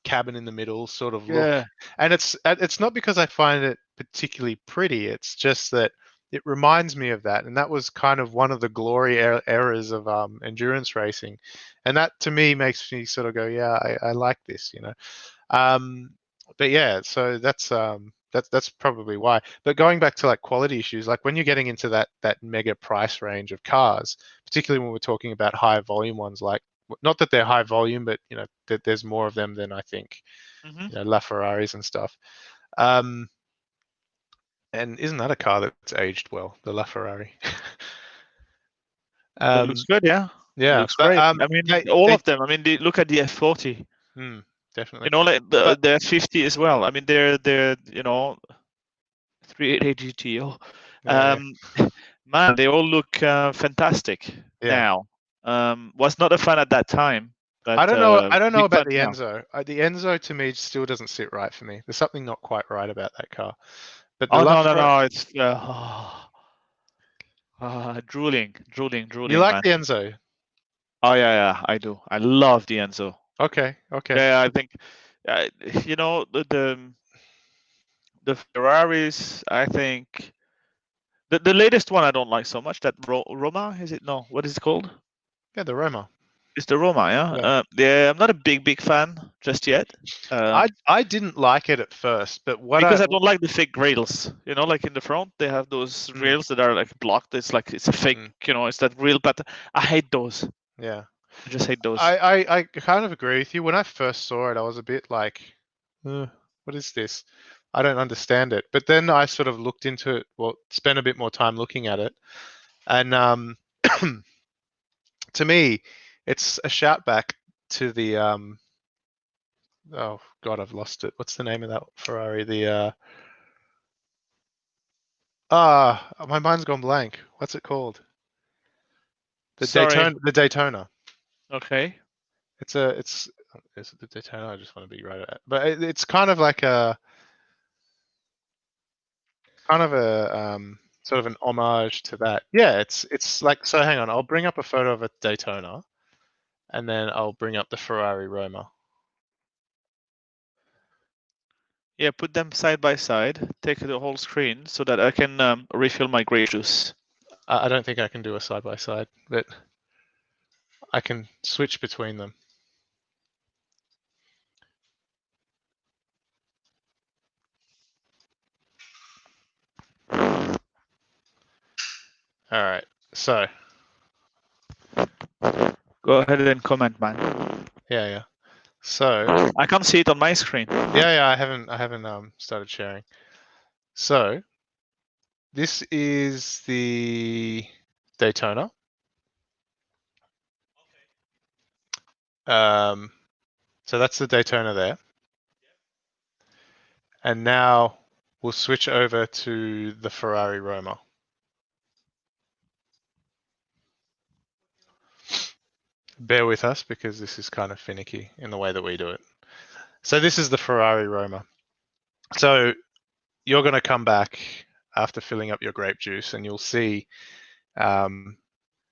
cabin in the middle sort of look. Yeah. And it's not because I find it particularly pretty. It's just that it reminds me of that, and that was kind of one of the glory eras of endurance racing, and that to me makes me sort of go, yeah, I like this. Um, but yeah, so that's probably why. But going back to like quality issues, like when you're getting into that mega price range of cars, particularly when we're talking about high volume ones, like not that they're high volume, but that there's more of them than I think, Hmm. LaFerraris and stuff. Um, and isn't that a car that's aged well, the LaFerrari? It looks um, good, yeah. It yeah, looks but great. I mean, they all they of them. I mean, look at the F40. definitely, Like but the F50 as well. I mean, they're 388 GTO. yeah, Um, Man, they all look fantastic yeah. now. Was not a fan at that time, but I don't know big about fan the now. Enzo. The Enzo to me still doesn't sit right for me. There's something not quite right about that car. But the Oh no, no, LaFerrari, no! It's you drooling, like man. the Enzo? Oh yeah, I do. I love the Enzo. Okay, okay. Yeah, I think, uh, the Ferraris. I think the latest one I don't like so much. That Roma, is it? No, what is it called? Yeah, the Roma. It's the Roma, yeah. Yeah. Yeah, I'm not a big fan just yet. I didn't like it at first, but Because I don't like the fake rails. Like in the front, they have those mm, rails that are like blocked. It's like it's a fake. mm, It's that real pattern. I hate those. yeah. I just hate those. I kind of agree with you. When I first saw it, I was a bit like, "Uh, what is this? I don't understand it." But then I sort of looked into it, well, spent a bit more time looking at it, and to me, it's a shout back to the oh God, I've lost it. What's the name of that Ferrari? My mind's gone blank. What's it called? The Sorry. Daytona. The Daytona. Okay. It's is it the Daytona? I just want to be right at, but it's kind of like a sort of an homage to that. Yeah, it's like, so. Hang on, I'll bring up a photo of a Daytona, and then I'll bring up the Ferrari Roma. Yeah, put them side by side. Take the whole screen so that I can refill my grape juice. I don't think I can do a side by side, but I can switch between them. All right, so Go ahead and comment, man. yeah. So I can't see it on my screen. yeah, I haven't started sharing. So This is the Daytona. So that's the Daytona there. And now we'll switch over to the Ferrari Roma. Bear with us because this is kind of finicky in the way that we do it. So this is the Ferrari Roma. So you're going to come back after filling up your grape juice, and um,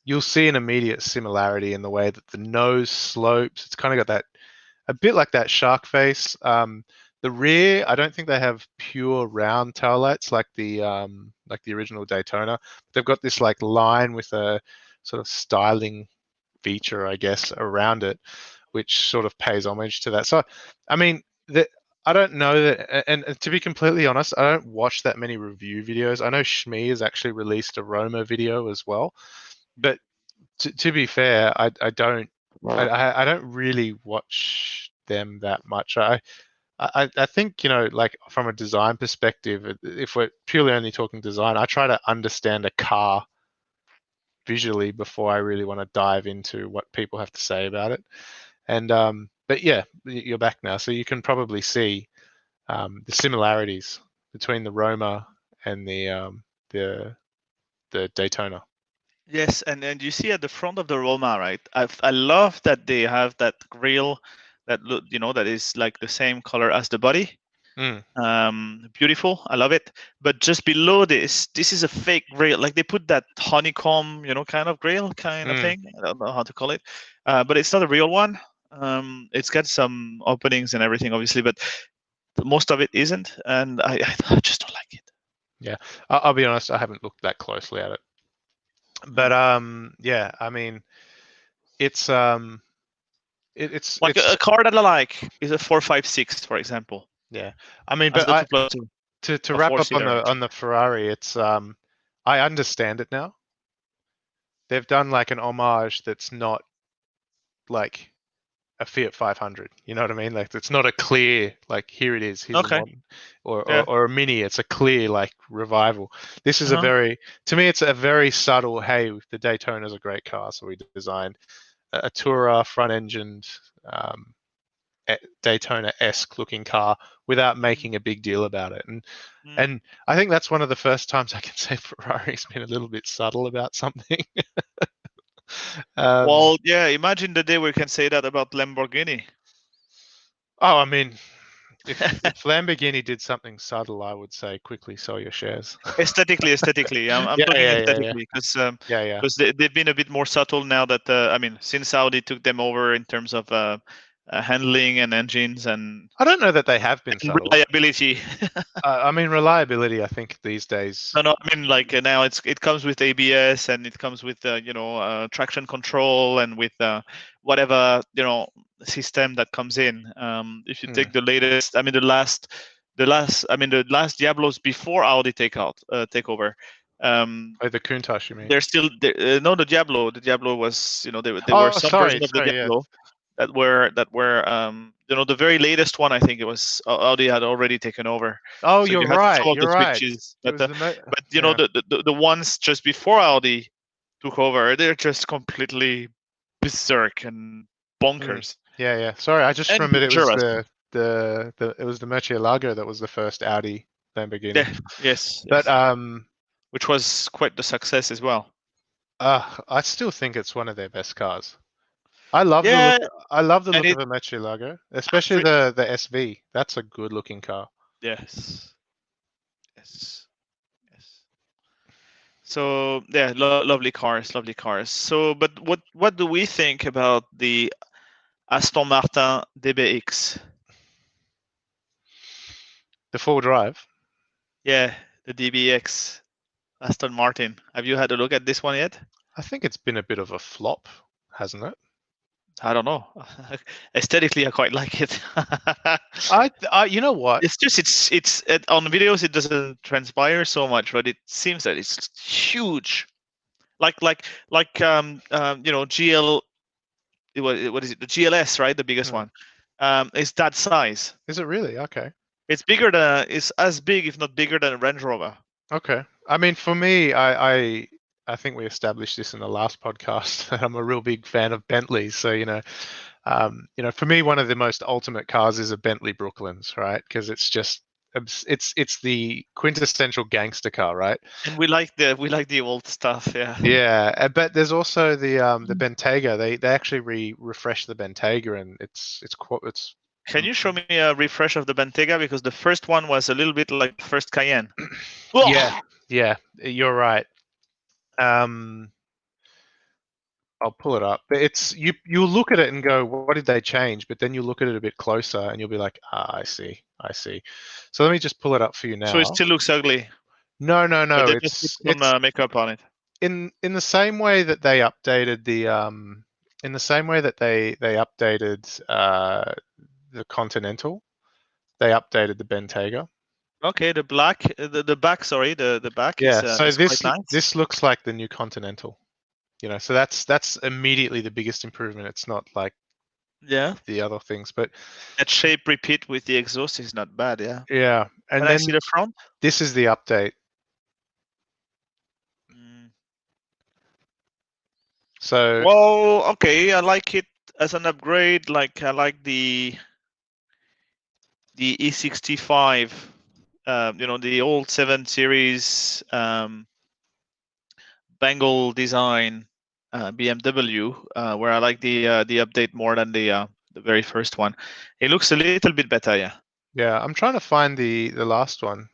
you'll see an immediate similarity in the way that the nose slopes. It's kind of got that a bit like that shark face. The rear, I don't think they have pure round tail lights like the original Daytona. They've got this like line with a sort of styling feature, I guess, around it, which sort of pays homage to that. So, I mean, I don't know that, and to be completely honest, I don't watch that many review videos. I know Shmi has actually released a Roma video as well, but to be fair, I don't really watch them that much. I think, like from a design perspective, if we're purely only talking design, I try to understand a car visually before I really want to dive into what people have to say about it. And but yeah, you're back now, so you can probably see the similarities between the Roma and the the Daytona. Yes, and you see at the front of the Roma, right? I love that they have that grille that look, that is like the same color as the body. Mm. Beautiful. I love it. But just below this is a fake grille. Like they put that honeycomb, kind of grille kind of Mm. thing. I don't know how to call it, but it's not a real one. It's got some openings and everything, obviously, but most of it isn't, and I just don't like it. Yeah, I'll be honest, I haven't looked that closely at it, but yeah, I mean, it's Like a car that I like is a 456, for example, yeah, I mean, as but the 2+2, to a wrap up on four-seater. the Ferrari, it's I understand it now. They've done like an homage that's not like a Fiat 500. You know what I mean? Like it's not a clear like here it is, here's a Okay. modern or Yeah. or a mini. It's a clear like revival. This is a Uh-huh. very to me it's a very subtle. Hey, the Daytona's a great car, so we designed a Tourer front-engined um, Daytona-esque looking car without making a big deal about it. Mm. And I think that's one of the first times I can say Ferrari's been a little bit subtle about something. Well, yeah. Imagine the day we can say that about Lamborghini. Oh, I mean, if Lamborghini did something subtle, I would say quickly sell your shares. Aesthetically. I'm Yeah, talking yeah, yeah, yeah, aesthetically yeah, yeah. because they've been a bit more subtle now that I mean, since Audi took them over in terms of handling and engines and I don't know that they have been subtle. reliability. I mean, reliability. I think these days. No, I mean like now it comes with ABS and it comes with traction control and with whatever system that comes in. If you Hmm. take the latest, I mean the last Diablos before Audi take over. Oh, the Countach, you mean? They're still no, the Diablo. The Diablo was there were Oh, some version sorry, of the sorry. Yeah. Diablo that were the very latest one. I think it was Audi had already taken over, Oh, so you're you had right. some of You're the right. switches. It But was but yeah. the ones just before Audi took over, they're just completely berserk and Mm. bonkers Yeah, yeah. Sorry, I just and remembered it was dangerous. the it was the Murcielago that was the first Audi Lamborghini. Yeah, yes, But yes, which was quite the success as well. I still think it's one of their best cars. I love the look. Yeah, I love the and look it of a Murcielago, especially fr- the SV. That's a good looking car. yes, yes, yes. So yeah, lovely cars, lovely cars. So, but what do we think about the Aston Martin DBX? The full drive. Yeah, the DBX Aston Martin. Have you had a look at this one yet? I think it's been a bit of a flop, hasn't it? I don't know. Aesthetically, I quite like it. You know what? It's just on videos it doesn't transpire so much, but it seems that it's huge. Like GL. What is it? The GLS, right? The biggest Hmm. one. Is that size. Is it really? Okay. It's as big, if not bigger than a Range Rover. Okay. I mean, for me, I think we established this in the last podcast that I'm a real big fan of Bentleys. So for me, one of the most ultimate cars is a Bentley Brooklands, right? Because it's just it's the quintessential gangster car, right? And we like the old stuff, yeah. Yeah, but there's also the Bentayga. They actually refreshed the Bentayga, and it's Can you show me a refresh of the Bentayga, because the first one was a little bit like the first Cayenne. yeah, yeah, you're right. Um, I'll pull it up. But you'll look at it and go, what did they change? But then you look at it a bit closer and you'll be like, I see, I see. So let me just pull it up for you So it now. still looks ugly, No, no, but no. they just put some It's makeup on it. in the same way that they updated in the same way that they updated the Continental, they updated the Bentayga. Okay, the back, sorry, the back Yeah. So is quite this nice. this looks like the new Continental. So that's immediately the biggest improvement. It's not like Yeah, the other things, but that shape repeat with the exhaust is not bad. Yeah. yeah. Can And I see then the front? this is the update. Mm. So Well, okay, I like it as an upgrade. Like I like the E65. The old 7 Series Bengal design BMW, where I like the update more than the very first one. It looks a little bit better, yeah. yeah, I'm trying to find the last one,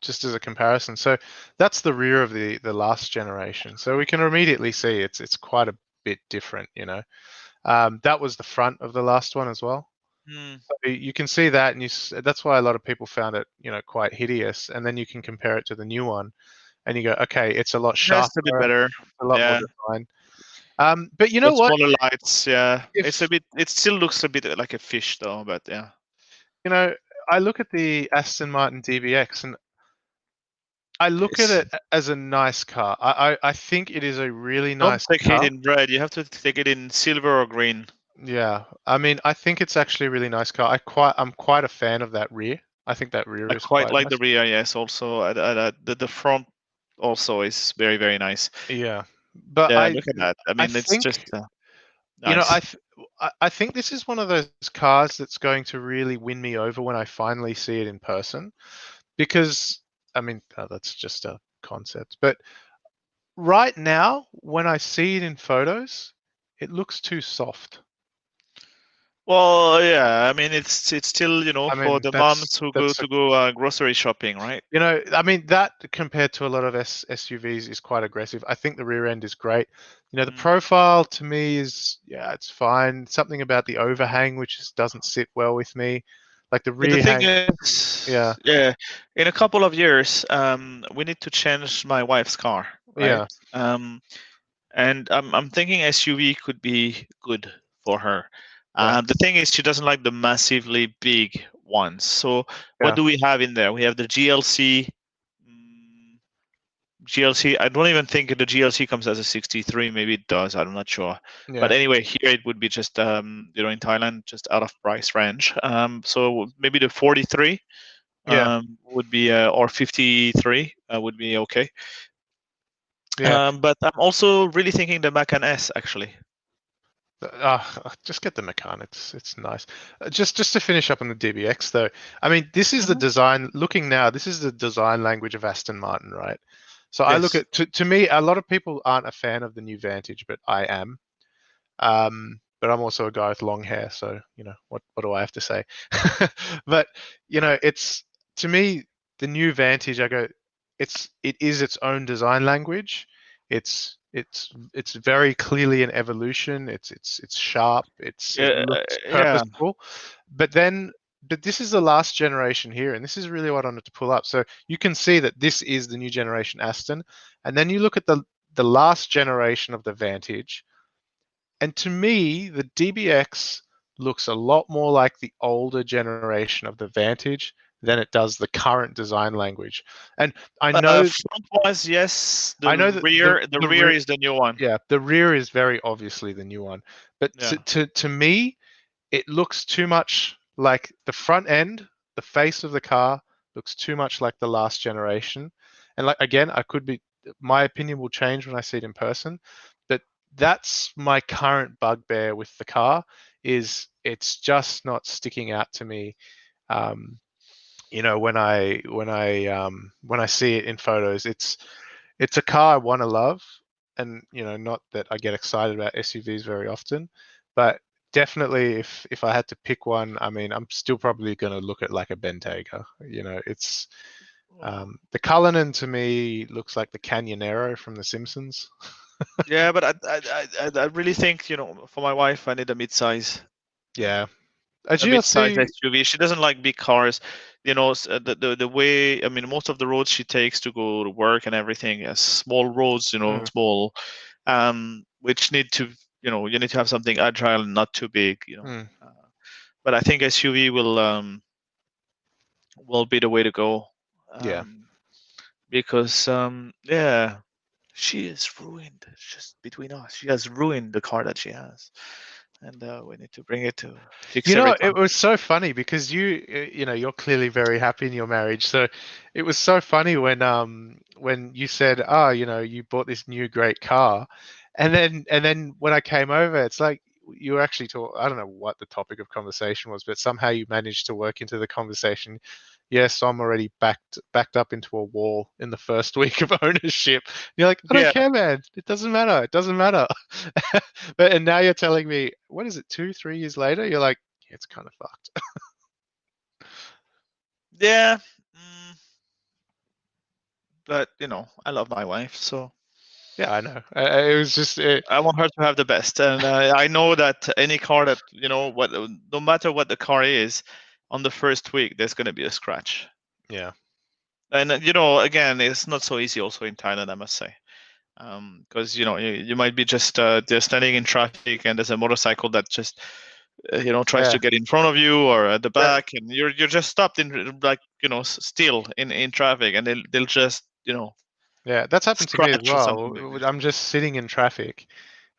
just as a comparison. So that's the rear of the last generation. So we can immediately see it's quite a bit different. That was the front of the last one as well. Hmm. So you can see that, and that's why a lot of people found it, quite hideous. And then you can compare it to the new one, and you go, okay, it's a lot That's a bit sharper, better. a lot more Yeah. defined. But you The know what? smaller lights, yeah. It's a If bit. It still looks a bit like a fish, though. But yeah, you know, I look at the Aston Martin DBX, and I look at it's, it as a nice car. I think it is a really don't nice take it car. in red. You have to take it in silver or green. Yeah, I mean, I think it's actually a really nice car. I'm quite a fan of that rear. I think that rear I is quite quite like the nice. rear. Yes, also the front also is very very nice. Yeah, but Yeah, look at that. I I mean, it's just think you know nice. I think this is one of those cars that's going to really win me over when I finally see it in person, because I mean, that's just a concept. But right now, when I see it in photos, it looks too soft. Well, yeah. I mean, it's still I for mean, the moms who go that's to go grocery shopping, right? I mean, that compared to a lot of SUVs is quite aggressive. I think the rear end is great. The Mm. profile to me is, yeah, it's fine. Something about the overhang which just doesn't sit well with me, like the But the rear thing hang. is, Yeah, yeah, in a couple of years, we need to change my wife's car, right? yeah, Um, and I'm thinking SUV could be good for her. yeah, The thing is, she doesn't like the massively big ones. So what yeah, do we have in there? We have the GLC. GLC. I don't even think the GLC comes as a 63. Maybe it does. I'm not sure. But yeah, anyway, here it would be just in Thailand, just out of price range. So maybe the 43 yeah, would be or 53 would be okay. yeah. But I'm also really thinking the Macan S actually. Just get the Macan. It's nice. Just to finish up on the DBX though. I mean, this is the Mhm. design. Looking now, this is the design language of Aston Martin, right? So I look Yes. at to me, a lot of people aren't a fan of the new Vantage, but I am. But I'm also a guy with long hair, so what do I have to say? But it's to me the new Vantage. I go, it is its own design language. It's very clearly an evolution. It's sharp. It Yeah. looks Yeah. purposeful. But this is the last generation here, and this is really what I wanted to pull up. So you can see that this is the new generation Aston, and then you look at the last generation of the Vantage, and to me, the DBX looks a lot more like the older generation of the Vantage than it does the current design language. And I know, Front wise, yes. I know that the The the rear rear, is the new one. yeah, the rear is very obviously the new one. But Yeah. to me, it looks too much like the front end, the face of the car looks too much like the last generation. And like again, my opinion will change when I see it in person, but that's my current bugbear with the car is it's just not sticking out to me. Um, when I see it in photos, it's a car I want to love, and not that I get excited about SUVs very often, but definitely if I had to pick one, I mean, I'm still probably going to look at like a Bentayga. It's Oh. the Cullinan to me looks like the Canyonero from The Simpsons. Yeah, but I really think, for my wife, I need a mid-size. Yeah, a A mid-size GLC. SUV. She doesn't like big cars. The way, I mean, most of the roads she takes to go to work and everything is small roads, Mm, small, which need to, you need to have something agile and not too big. mm, But I think SUV will be the way to go, yeah. because yeah, she is ruined. Just between us, she has ruined the car that she has, and we need to bring it to fix every It time. was so funny because you're clearly very happy in your marriage. So it was so funny when you said, "Oh, you bought this new great car," and then when I came over, it's like you were actually talk. I don't know what the topic of conversation was, but somehow you managed to work into the conversation. Yes, I'm already backed up into a wall in the first week of ownership. You're like, I don't Yeah, care, man. It doesn't matter. It doesn't matter. And now you're telling me, what is it, 2, 3 years later? You're like, yeah, it's kind of fucked. yeah. mm, but I love my wife, so Yeah, I know. It was just, I want her to have the best, and I know that any car that what, no matter what the car is, on the first week there's going to be a scratch. yeah, And again, it's not so easy also in Thailand, I must say, because you might be just standing in traffic and there's a motorcycle that just tries yeah. to get in front of you or at the That, back, and you're just stopped in, like, still in traffic, and they'll just yeah, that's happened to me as scratch or something well. like that. I'm just sitting in traffic,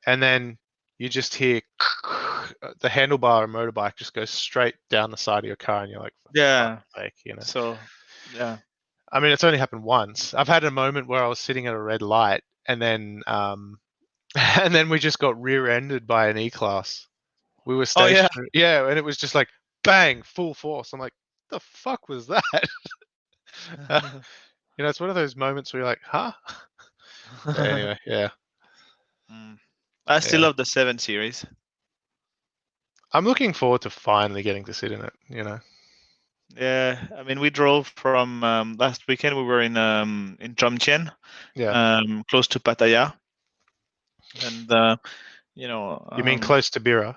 and then you just hear the handlebar of a motorbike just goes straight down the side of your car, and you're like, for Yeah. fuck's sake. So yeah. I mean, it's only happened once. I've had a moment where I was sitting at a red light, and then and then we just got rear-ended by an E-Class. We were Oh yeah. stationary, yeah, and it was just like bang, full force. I'm like, the fuck was that? It's one of those moments where you're like, huh? But anyway, yeah, Mm. I still yeah. love the 7 Series. I'm looking forward to finally getting to sit in it. Yeah, I mean, we drove from last weekend. We were in Jomtien, Yeah. close to Pattaya, and you know, You mean um, close to Bira,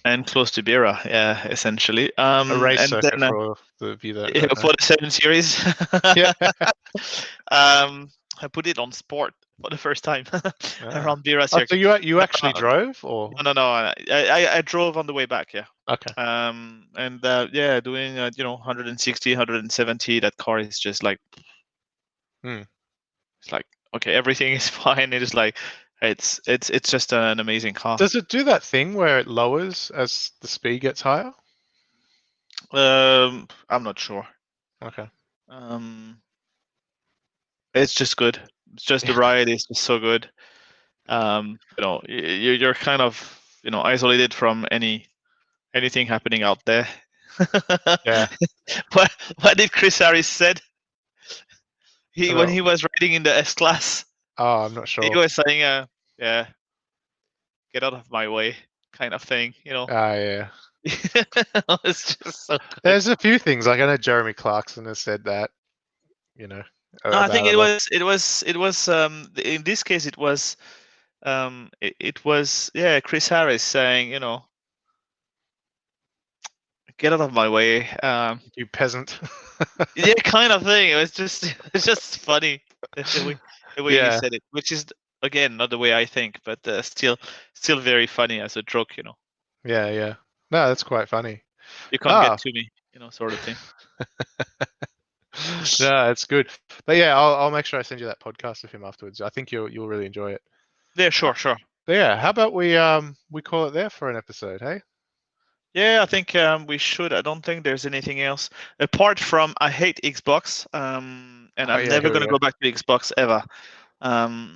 and close to Bira, yeah, essentially. a race And circuit then for the of you that yeah, don't know. for the 7 Series, Yeah. I put it on sport for the first time Ah. around Bira Oh, so circuit. you No, actually drove, or no, no, no. I drove on the way back, yeah. okay? And yeah, doing 160, 170. That car is just like, Hmm. it's like, okay, everything is fine. It is like, it's just an amazing car. Does it do that thing where it lowers as the speed gets higher? I'm not sure. Okay. Um, it's just good. It's just the ride is just so good. You're kind of isolated from anything happening out there. Yeah. What did Chris Harris said? When Well, he was riding in the S class, oh, I'm not he sure. was saying, yeah, get out of my way, kind of thing. Ah, yeah. It's just so good. There's a few things like I know Jeremy Clarkson has said that, you know, No, I think about a lot. in this case it was yeah, Chris Harris saying, get out of my way. You peasant. Yeah, kind of thing. It was just it's just funny the way he Yeah, said it, which is again not the way I think, but still very funny as a joke. yeah, yeah. No, that's quite funny. You can't get Ah, to me, sort of thing. no, it's good. But yeah, I'll make sure I send you that podcast of him afterwards. I think you'll really enjoy it. Yeah, Uh, sure, sure. But yeah, how about we call it there for an episode, hey? Yeah, I think we should. I don't think there's anything else apart from I hate Xbox, and Oh I'm yeah, never here we gonna go. go back to Xbox ever.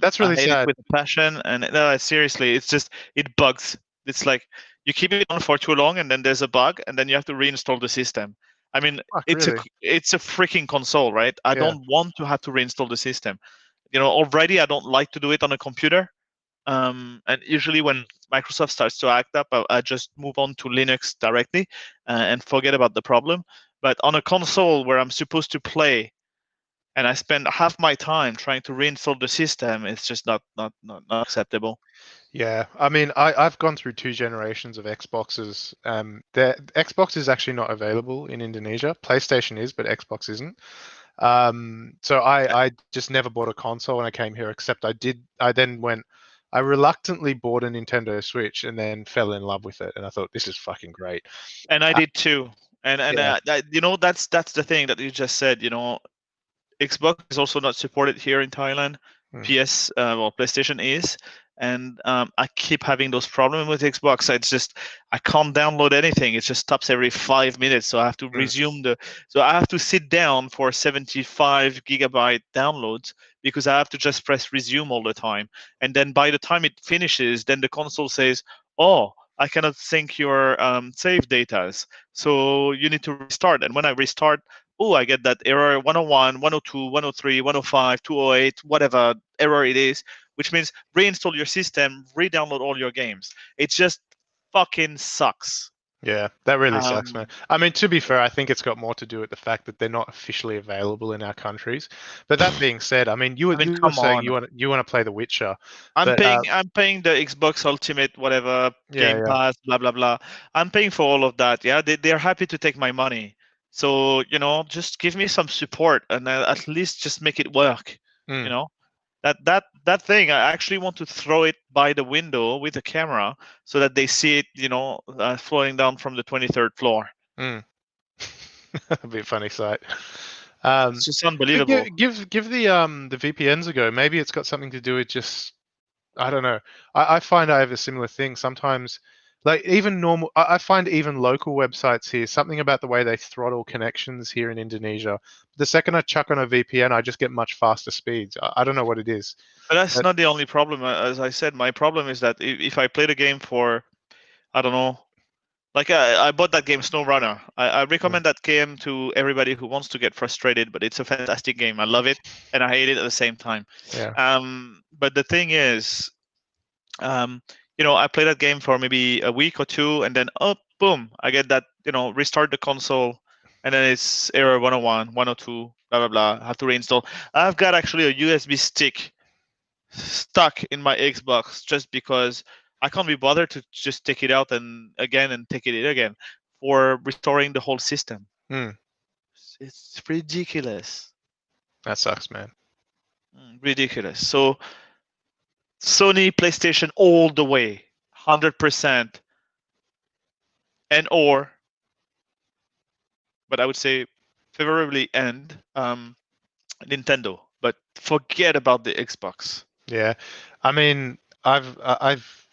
That's I really hate it sad. with a passion, and no, seriously, it's just it bugs. It's like you keep it on for too long, and then there's a bug, and then you have to reinstall the system. I mean, Fuck, really? it's a freaking console, right? I Yeah. don't want to have to reinstall the system. Already I don't like to do it on a computer. And usually when Microsoft starts to act up, I just move on to Linux directly and forget about the problem. But on a console where I'm supposed to play and I spend half my time trying to reinstall the system, it's just not acceptable. Yeah, I mean, I've gone through two generations of Xboxes. The Xbox is actually not available in Indonesia. PlayStation is, but Xbox isn't. So I just never bought a console when I came here, except I then went, I reluctantly bought a Nintendo Switch and then fell in love with it, and I thought this is fucking great. And I Uh, did too. And yeah. that's the thing that you just said. Xbox is also not supported here in Thailand. Mm, PlayStation is, and I keep having those problems with Xbox. It's just I can't download anything. It just stops every 5 minutes, so I have to mm, resume the. So I have to sit down for 75 gigabyte downloads because I have to just press resume all the time. And then by the time it finishes, then the console says, "Oh, I cannot sync your save datas, so you need to restart." And when I restart, oh, I get that error 101, 102, 103, 105, 208, whatever error it is, which means reinstall your system, re-download all your games. It just fucking sucks. yeah, that really sucks, man. Um, I mean, to be fair, I think it's got more to do with the fact that they're not officially available in our countries. But that being said, I mean, I mean, you were come saying on. you want to play The Witcher, I'm but paying I'm paying the Xbox Ultimate whatever yeah, Game yeah, Pass blah blah blah. I'm paying for all of that. Yeah, they're happy to take my money. So just give me some support and at least just make it work. You mm, know that thing. I actually want to throw it by the window with a camera so that they see it. Floating down from the 23rd floor. mm. That'd be a funny sight. It's Um, just but unbelievable. give the VPNs a go. Maybe it's got something to do with just I don't know. I find I have a similar thing sometimes. Like even normal, I find even local websites here something about the way they throttle connections here in Indonesia. The second I chuck on a VPN, I just get much faster speeds. I don't know what it is. But that's But not the only problem. As I said, my problem is that if I play the game for, I don't know. Like I bought that game SnowRunner. I mm, recommend that game to everybody who wants to get frustrated, but it's a fantastic game. I love it and I hate it at the same time. yeah, But the thing is, um, I play that game for maybe a week or two, and then oh, boom, I get that restart the console, and then it's error 101, 102, blah blah blah. I have to reinstall. I've got actually a USB stick stuck in my Xbox just because I can't be bothered to just take it out and again and take it in again for restoring the whole system. mm, It's ridiculous. that sucks, man. Ridiculous. So Sony PlayStation all the way, 100%, and or, but I would say favorably and Nintendo. But forget about the Xbox. Yeah, I mean, I've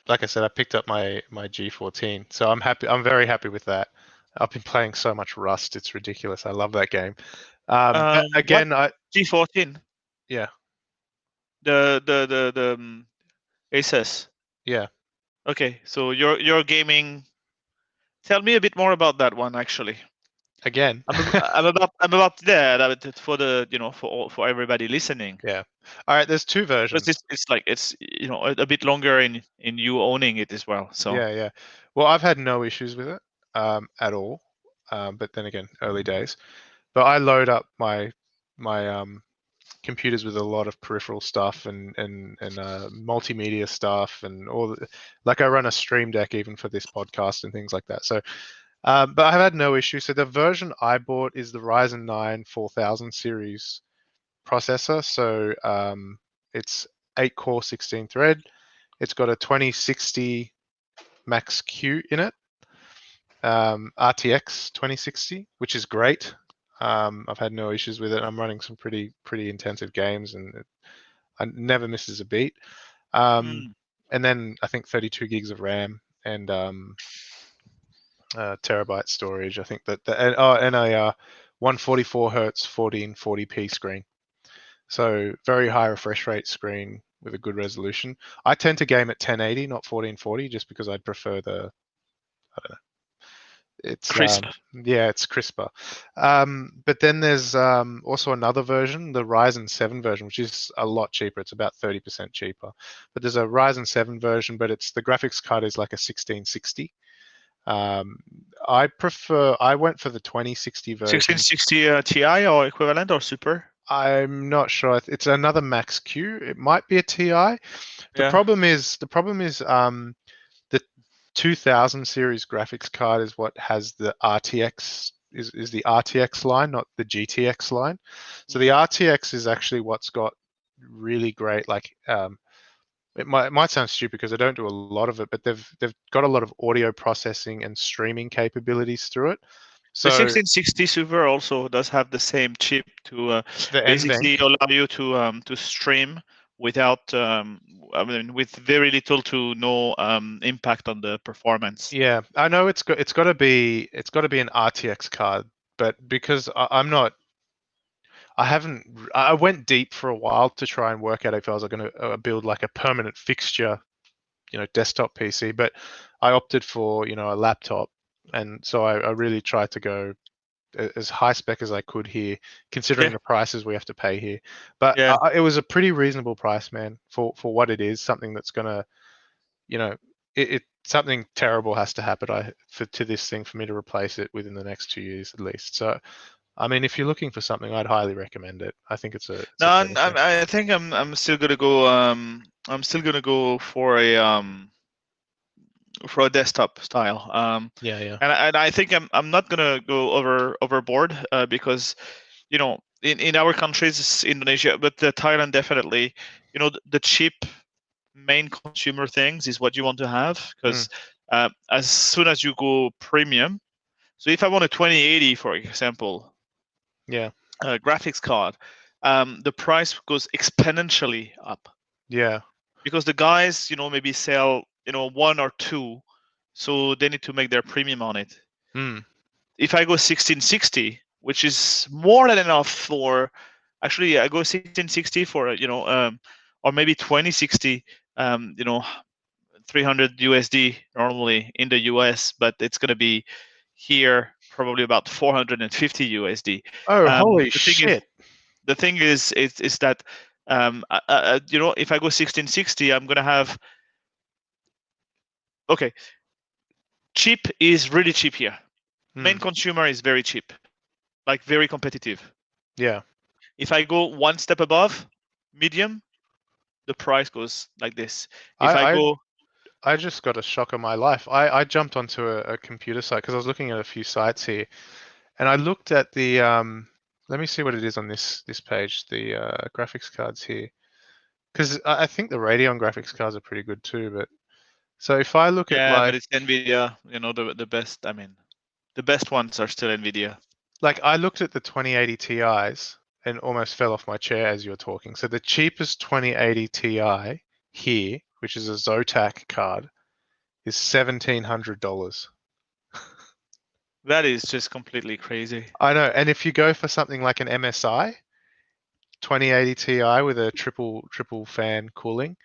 like I said, I picked up my G14, so I'm happy. I'm very happy with that. I've been playing so much Rust; it's ridiculous. I love that game. What Again, I G14? yeah, The Asus. yeah. Okay, so you're gaming. Tell me a bit more about that one, actually. Again, I'm about there for the for everybody listening, yeah. All right, there's two because versions. it's like it's a bit longer in you owning it as well. So Yeah, yeah. Well, I've had no issues with it at all. But then again, early days. But I load up my computers with a lot of peripheral stuff and multimedia stuff and like I run a stream deck even for this podcast and things like that. So, but I've had no issue. So the version I bought is the Ryzen 9 4000 series processor. So it's 8 core, 16 thread. It's got a 2060 Max Q in it, RTX 2060, which is great. I've had no issues with it. I'm running some pretty intensive games, and I never misses a beat. Um, mm, and then I think 32 gigs of RAM, and terabyte storage. I think and a 144 hertz 1440p screen. So very high refresh rate screen with a good resolution. I tend to game at 1080, not 1440, just because I'd prefer the. I don't know. It's Crisp. yeah, it's crisper. But then there's also another version, the Ryzen 7 version, which is a lot cheaper. It's about 30% cheaper. But there's a Ryzen 7 version, but it's the graphics card is like a 1660. Um, I went for the 2060 version. 1660 Ti or equivalent or Super? I'm not sure. It's another Max Q. It might be a Ti. Yeah. The 2000 series graphics card is what has the RTX is the RTX line, not the GTX line. So the Mhm. RTX is actually what's got really great it might sound stupid because I don't do a lot of it, but they've got a lot of audio processing and streaming capabilities through it. The So 1660 Super also does have the same chip to the basically NVENC, allow you to stream without, I mean, with very little to no impact on the performance. yeah, I know it's got to be an RTX card, but because I'm not I haven't. I went deep for a while to try and work out if I was going to build like a permanent fixture, desktop PC. But I opted for a laptop, and so I really tried to go as high spec as I could here, considering Yeah, the prices we have to pay here. But yeah. it was a pretty reasonable price, man, for what it is. Something that's gonna, you know, something terrible has to happen to this thing for me to replace it within the next 2 years at least. So I mean, if you're looking for something, I'd highly recommend it. I think it's No, a fair thing. I think I'm still gonna go. I'm still gonna go for a desktop style. Yeah, yeah. And I think I'm not gonna go overboard because in our countries, Indonesia, but Thailand definitely, the cheap main consumer things is what you want to have Mm, because as soon as you go premium, so if I want a 2080, for example, yeah, graphics card, the price goes exponentially up yeah. because the guys, maybe sell, one or two, so they need to make their premium on it. Mm, If I go 1660, which is more than enough for, actually, I go 1660 for, or maybe 2060, 300 USD normally in the US, but it's going to be here probably about 450 USD. oh, holy The thing is, shit. is that if I go 1660, I'm going to have, okay, cheap is really cheap here. Main Mm, consumer is very cheap, like very competitive. yeah. If I go one step above medium, the price goes like this. If I I, I, go, I just got a shock of my life. I jumped onto a computer site because I was looking at a few sites here, and I looked at the let me see what it is on this page, the graphics cards here, because I think the Radeon graphics cards are pretty good too. But so if I look at yeah, but it's Nvidia, the best. I mean, the best ones are still Nvidia. I looked at the 2080 Ti's and almost fell off my chair as you were talking. So the cheapest 2080 Ti here, which is a Zotac card, is $1,700. That is just completely crazy. I know, and if you go for something like an MSI 2080 Ti with a triple fan cooling,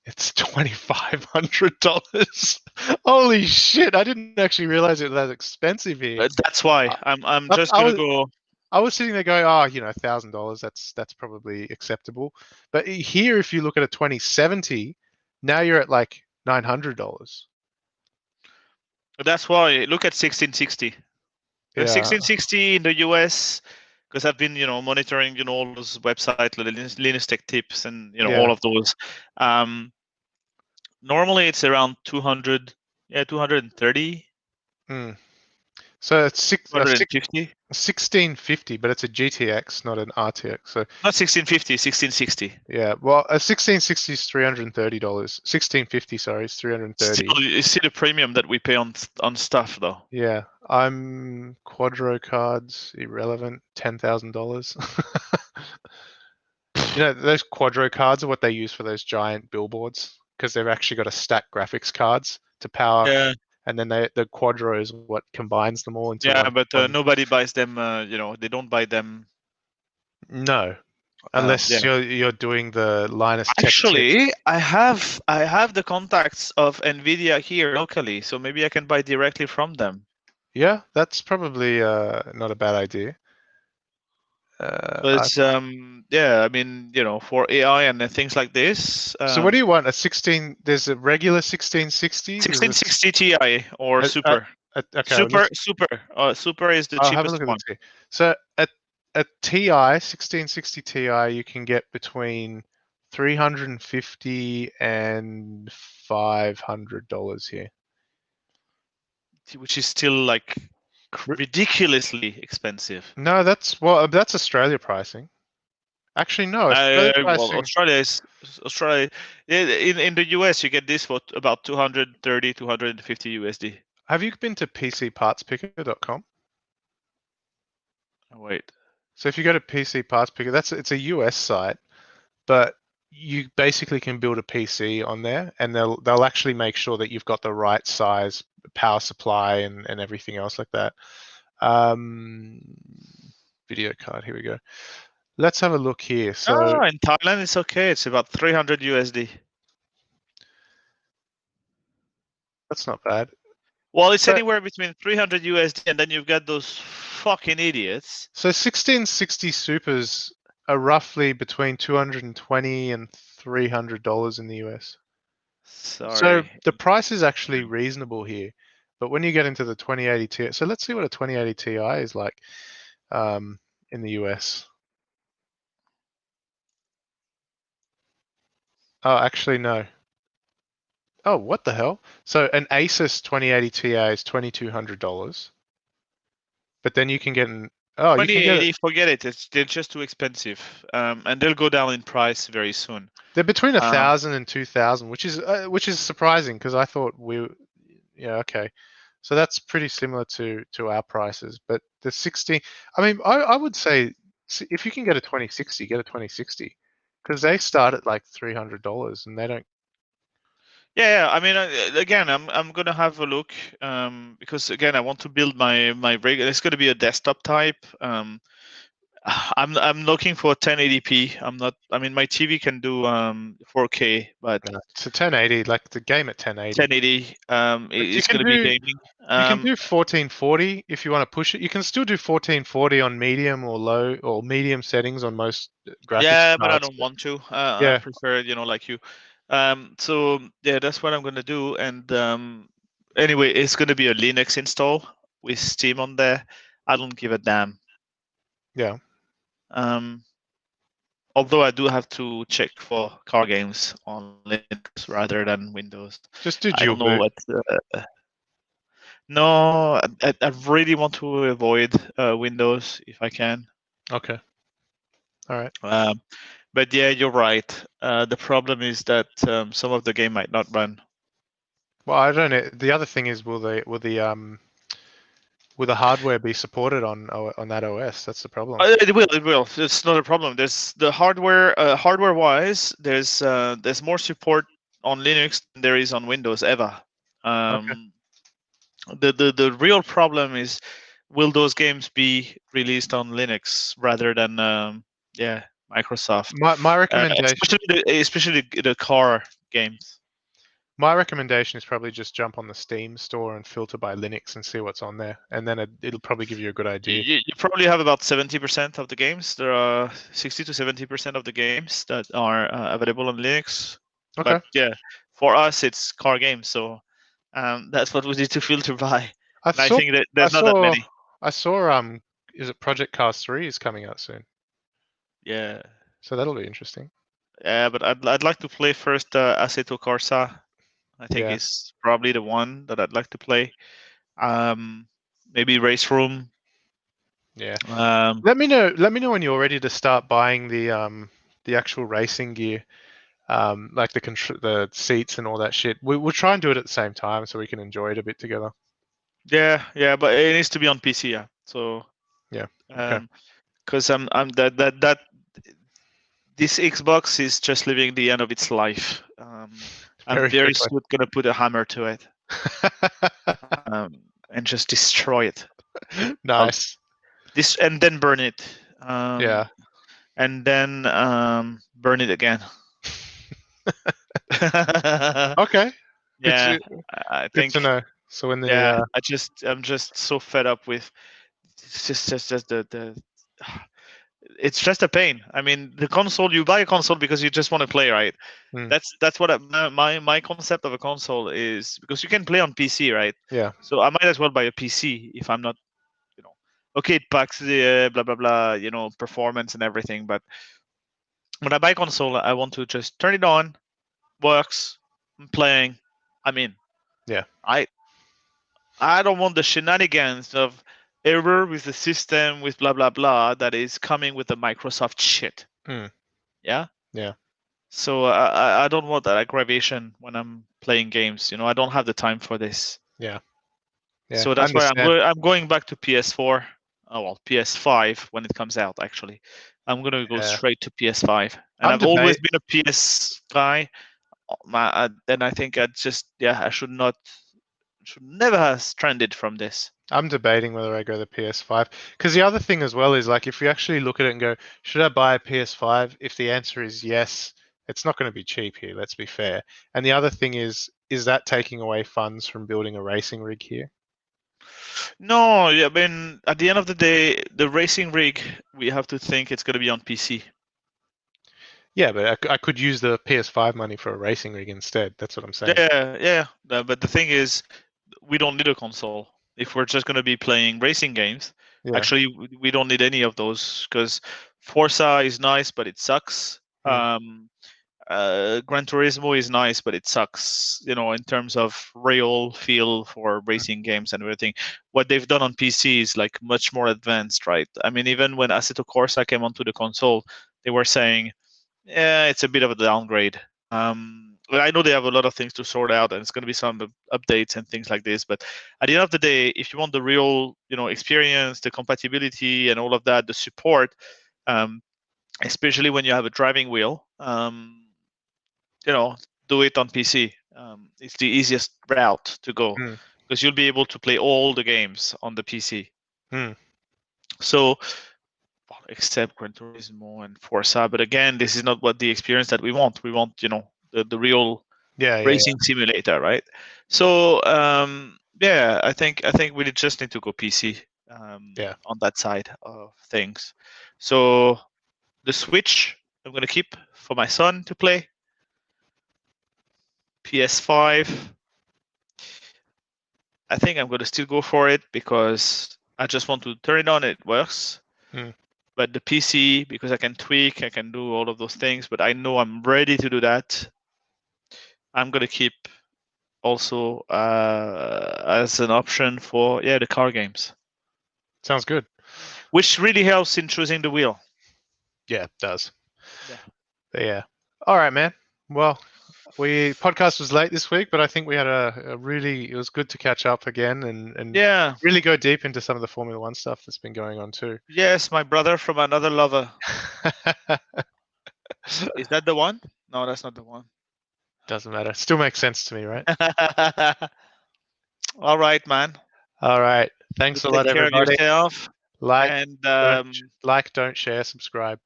it's $2,500. Holy shit! I didn't actually realize it was as expensive here. That's why I, I'm I, just I gonna was go. I was sitting there going, oh, $1,000. That's probably acceptable. But here, if you look at a 2070, now you're at like $900. That's why look at 1660. The Yeah, 1660 in the US, because I've been monitoring all those websites, Linux Tech Tips, and all yeah. of those. Um, Normally it's around 200, yeah, 230, Mm. So it's 250. 1650, but it's a GTX, not an RTX. So Not 1650, 1660. yeah, well, a 1660 is $330. 1650, sorry, is 330. Still, you see the premium that we pay on stuff though. Yeah, I'm Quadro cards irrelevant. $10,000. Those Quadro cards are what they use for those giant billboards because they've actually got a stack graphics cards to power Yeah. and then the Quadro is what combines them all into Yeah, one. but nobody buys them. They don't buy them. No, Yeah. unless you're doing the Linus Tech Tips. Actually, I have the contacts of Nvidia here locally, so maybe I can buy directly from them. Yeah, that's probably not a bad idea. Because yeah, I mean, for AI and things like this, So what do you want? A 16? There's a regular 1660. There's 1660 Ti or a, a, Super. okay. Super is the I'll have a cheapest look at the one. T. So a TI 1660 Ti you can get between 350 and $500 here. Which is still like ridiculously expensive. No, that's Australia pricing. Actually, no, Australia Well, pricing. Australia. In the US, you get this for about 230, 250 USD. Have you been to PCPartsPicker.com? Oh, wait. So if you go to PC Parts Picker, it's a US site, but you basically can build a PC on there, and they'll actually make sure that you've got the right size power supply and everything else like that. Um, Video card. Here we go. Let's have a look here. So Oh, in Thailand, it's okay. It's about 300 USD. that's not bad. Well, it's So, anywhere between 300 USD, and then you've got those fucking idiots. so 1660 Supers are roughly between 220 and $300 in the US. So Sorry. the price is actually reasonable here, but when you get into the 2080 Ti, so let's see what a 2080 Ti is like in the US. Oh, actually no. Oh, what the hell? So an Asus 2080 Ti is $2,200, but then you can get you can get it. 2080, forget it. They're just too expensive, and they'll go down in price very soon. They're between Um, 1,000 and 2,000, which is surprising because I thought yeah, okay. So that's pretty similar to our prices, but the 60, I mean, I would say if you can get a 2060, get a 2060 because they start at like $300 and they don't. yeah, I mean, again, I'm gonna have a look, because again, I want to build my rig. It's gonna be a desktop type. I'm looking for 1080p. I'm not. I mean, my TV can do 4K, but It's a 1080, like the game at 1080. 1080 But is going to be gaming. you can do 1440 if you want to push it. You can still do 1440 on medium or low or medium settings on most graphics Yeah, but I cards. don't want to. I Yeah, prefer, like you. So yeah, that's what I'm going to do. And anyway, it's going to be a Linux install with Steam on there. I don't give a damn. yeah. Um, although I do have to check for car games on Linux rather than Windows. Just do I dual don't know boot. what. No, I really want to avoid Windows if I can. Okay. All right. But yeah, you're right. The problem is that some of the game might not run. Well, I don't know. The other thing is, will the hardware be supported on that OS? That's the problem. It will. It will. It's not a problem. There's the hardware. Hardware-wise, there's more support on Linux than there is on Windows ever. Okay. The real problem is, will those games be released on Linux rather than yeah, Microsoft, My recommendation especially the car games. my recommendation is probably just jump on the Steam store and filter by Linux and see what's on there, and then it'll probably give you a good idea. You probably have about 70% of the games. There are 60 to 70% of the games that are available on Linux. Okay. But yeah, for us, it's car games. So that's what we need to filter by. I And I saw think that I there's not that saw many. I saw is it Project Cars 3 is coming out soon. Yeah. So that'll be interesting. Yeah, but I'd like to play first Assetto Corsa. I think Yeah. it's probably the one that I'd like to play. Maybe Race Room. Yeah. Um, Let me know when you're ready to start buying the actual racing gear. Like the seats and all that shit. We'll try and do it at the same time so we can enjoy it a bit together. yeah, but it needs to be on PC. Yeah. So Yeah. Okay. because I'm that this Xbox is just living the end of its life. I'm Very very quickly. soon gonna put a hammer to it. and just destroy it. I'll Nice. this and then burn it. Yeah. And then burn it again. Okay. Good Yeah, to I good to think. know. So when the Yeah, I'm just so fed up with. It's just the. It's just a pain. I mean, the console. You buy a console because you just want to play, right? mm, That's what my concept of a console is, because you can play on PC, right? yeah, So I might as well buy a PC if I'm not, you know. Okay, it packs the blah blah blah, performance and everything, but when I buy console, I want to just turn it on, works, I'm playing. I'm in. yeah, I I don't want the shenanigans of error with the system with blah blah blah that is coming with the Microsoft shit. mm, Yeah. yeah, So I don't want that aggravation when I'm playing games. I don't have the time for this. yeah, yeah. So I that's why understand. I'm going back to PS4. Oh well, PS5 when it comes out. Actually, I'm gonna go Yeah, straight to PS5. And I'm I've always debate. been a PS guy. Then I think I should never have stranded from this. I'm debating whether I go the PS5 because the other thing as well is like if you actually look at it and go, should I buy a PS5? If the answer is yes, it's not going to be cheap here. Let's be fair. And the other thing is that taking away funds from building a racing rig here? No, yeah, I mean, at the end of the day, the racing rig, we have to think it's going to be on PC. Yeah, but I could use the PS5 money for a racing rig instead. That's what I'm saying. Yeah, yeah. But the thing is, we don't need a console if we're just going to be playing racing games. Yeah. Actually, we don't need any of those because Forza is nice, but it sucks. Mm, Gran Turismo is nice, but it sucks, in terms of real feel for mm, racing games and everything. What they've done on PC is like much more advanced, right? I mean, even when Assetto Corsa came onto the console, they were saying, yeah, it's a bit of a downgrade. But I know they have a lot of things to sort out, and it's going to be some updates and things like this. But at the end of the day, if you want the real, experience, the compatibility, and all of that, the support, um, especially when you have a driving wheel, you know, do it on PC. It's the easiest route to go mm, because you'll be able to play all the games on the PC. mm. So, well, except Gran Turismo and Forza, but again, this is not what the experience that we want. We want, the real Yeah, yeah, racing simulator, right? So, yeah, I think we just need to go PC yeah. on that side of things. So the Switch I'm gonna keep for my son to play. PS5, I think I'm gonna still go for it because I just want to turn it on. It works. Mm. But the PC, because I can tweak, I can do all of those things. But I know I'm ready to do that. I'm gonna keep also as an option for the car games, Sounds good. which really helps in choosing the wheel. Yeah, it does. Yeah. But yeah. All right, man. Well, we podcast was late this week, but I think we had a really it was good to catch up again and Yeah. really go deep into some of the Formula One stuff that's been going on too. Yes, my brother from another lover. Is that the one? No, that's not the one. Doesn't matter. Still makes sense to me, right? All right, man. All right. You Thanks a take lot, care of everybody. yourself, Like, and don't share, subscribe.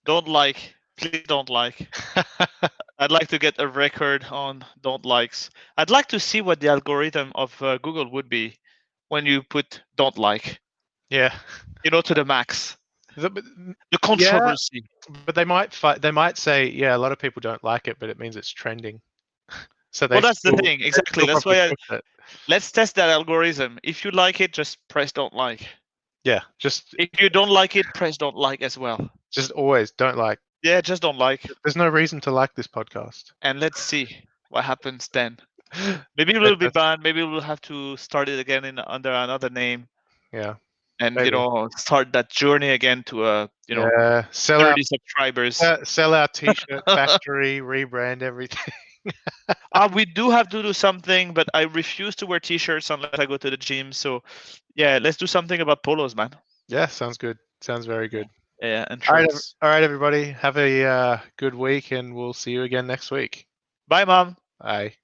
don't like. Please don't like. I'd like to get a record on don't likes. I'd like to see what the algorithm of Google would be when you put don't like, Yeah. to the max. But- The Yeah, controversy. but they might fight. They might say, yeah, a lot of people don't like it, but it means it's trending. So Well, that's the thing. they Exactly. still That's probably why push it. let's test that algorithm. If you like it, just press don't like. Yeah, just If you don't like it, press don't like as well. just always don't like. Yeah, just don't like. There's no reason to like this podcast. And let's see what happens then. Maybe it That- will be that's- banned. Maybe we'll have to start it again under another name yeah, and maybe. start that journey again to Yeah, 30 subscribers. sell our t-shirt factory, rebrand everything. We do have to do something, but I refuse to wear t-shirts unless I go to the gym. So yeah, let's do something about polos, man. Yeah, sounds good. Sounds very good. Yeah, and All right, shorts. all right, everybody. Have a good week, and we'll see you again next week. Bye, mom. Bye.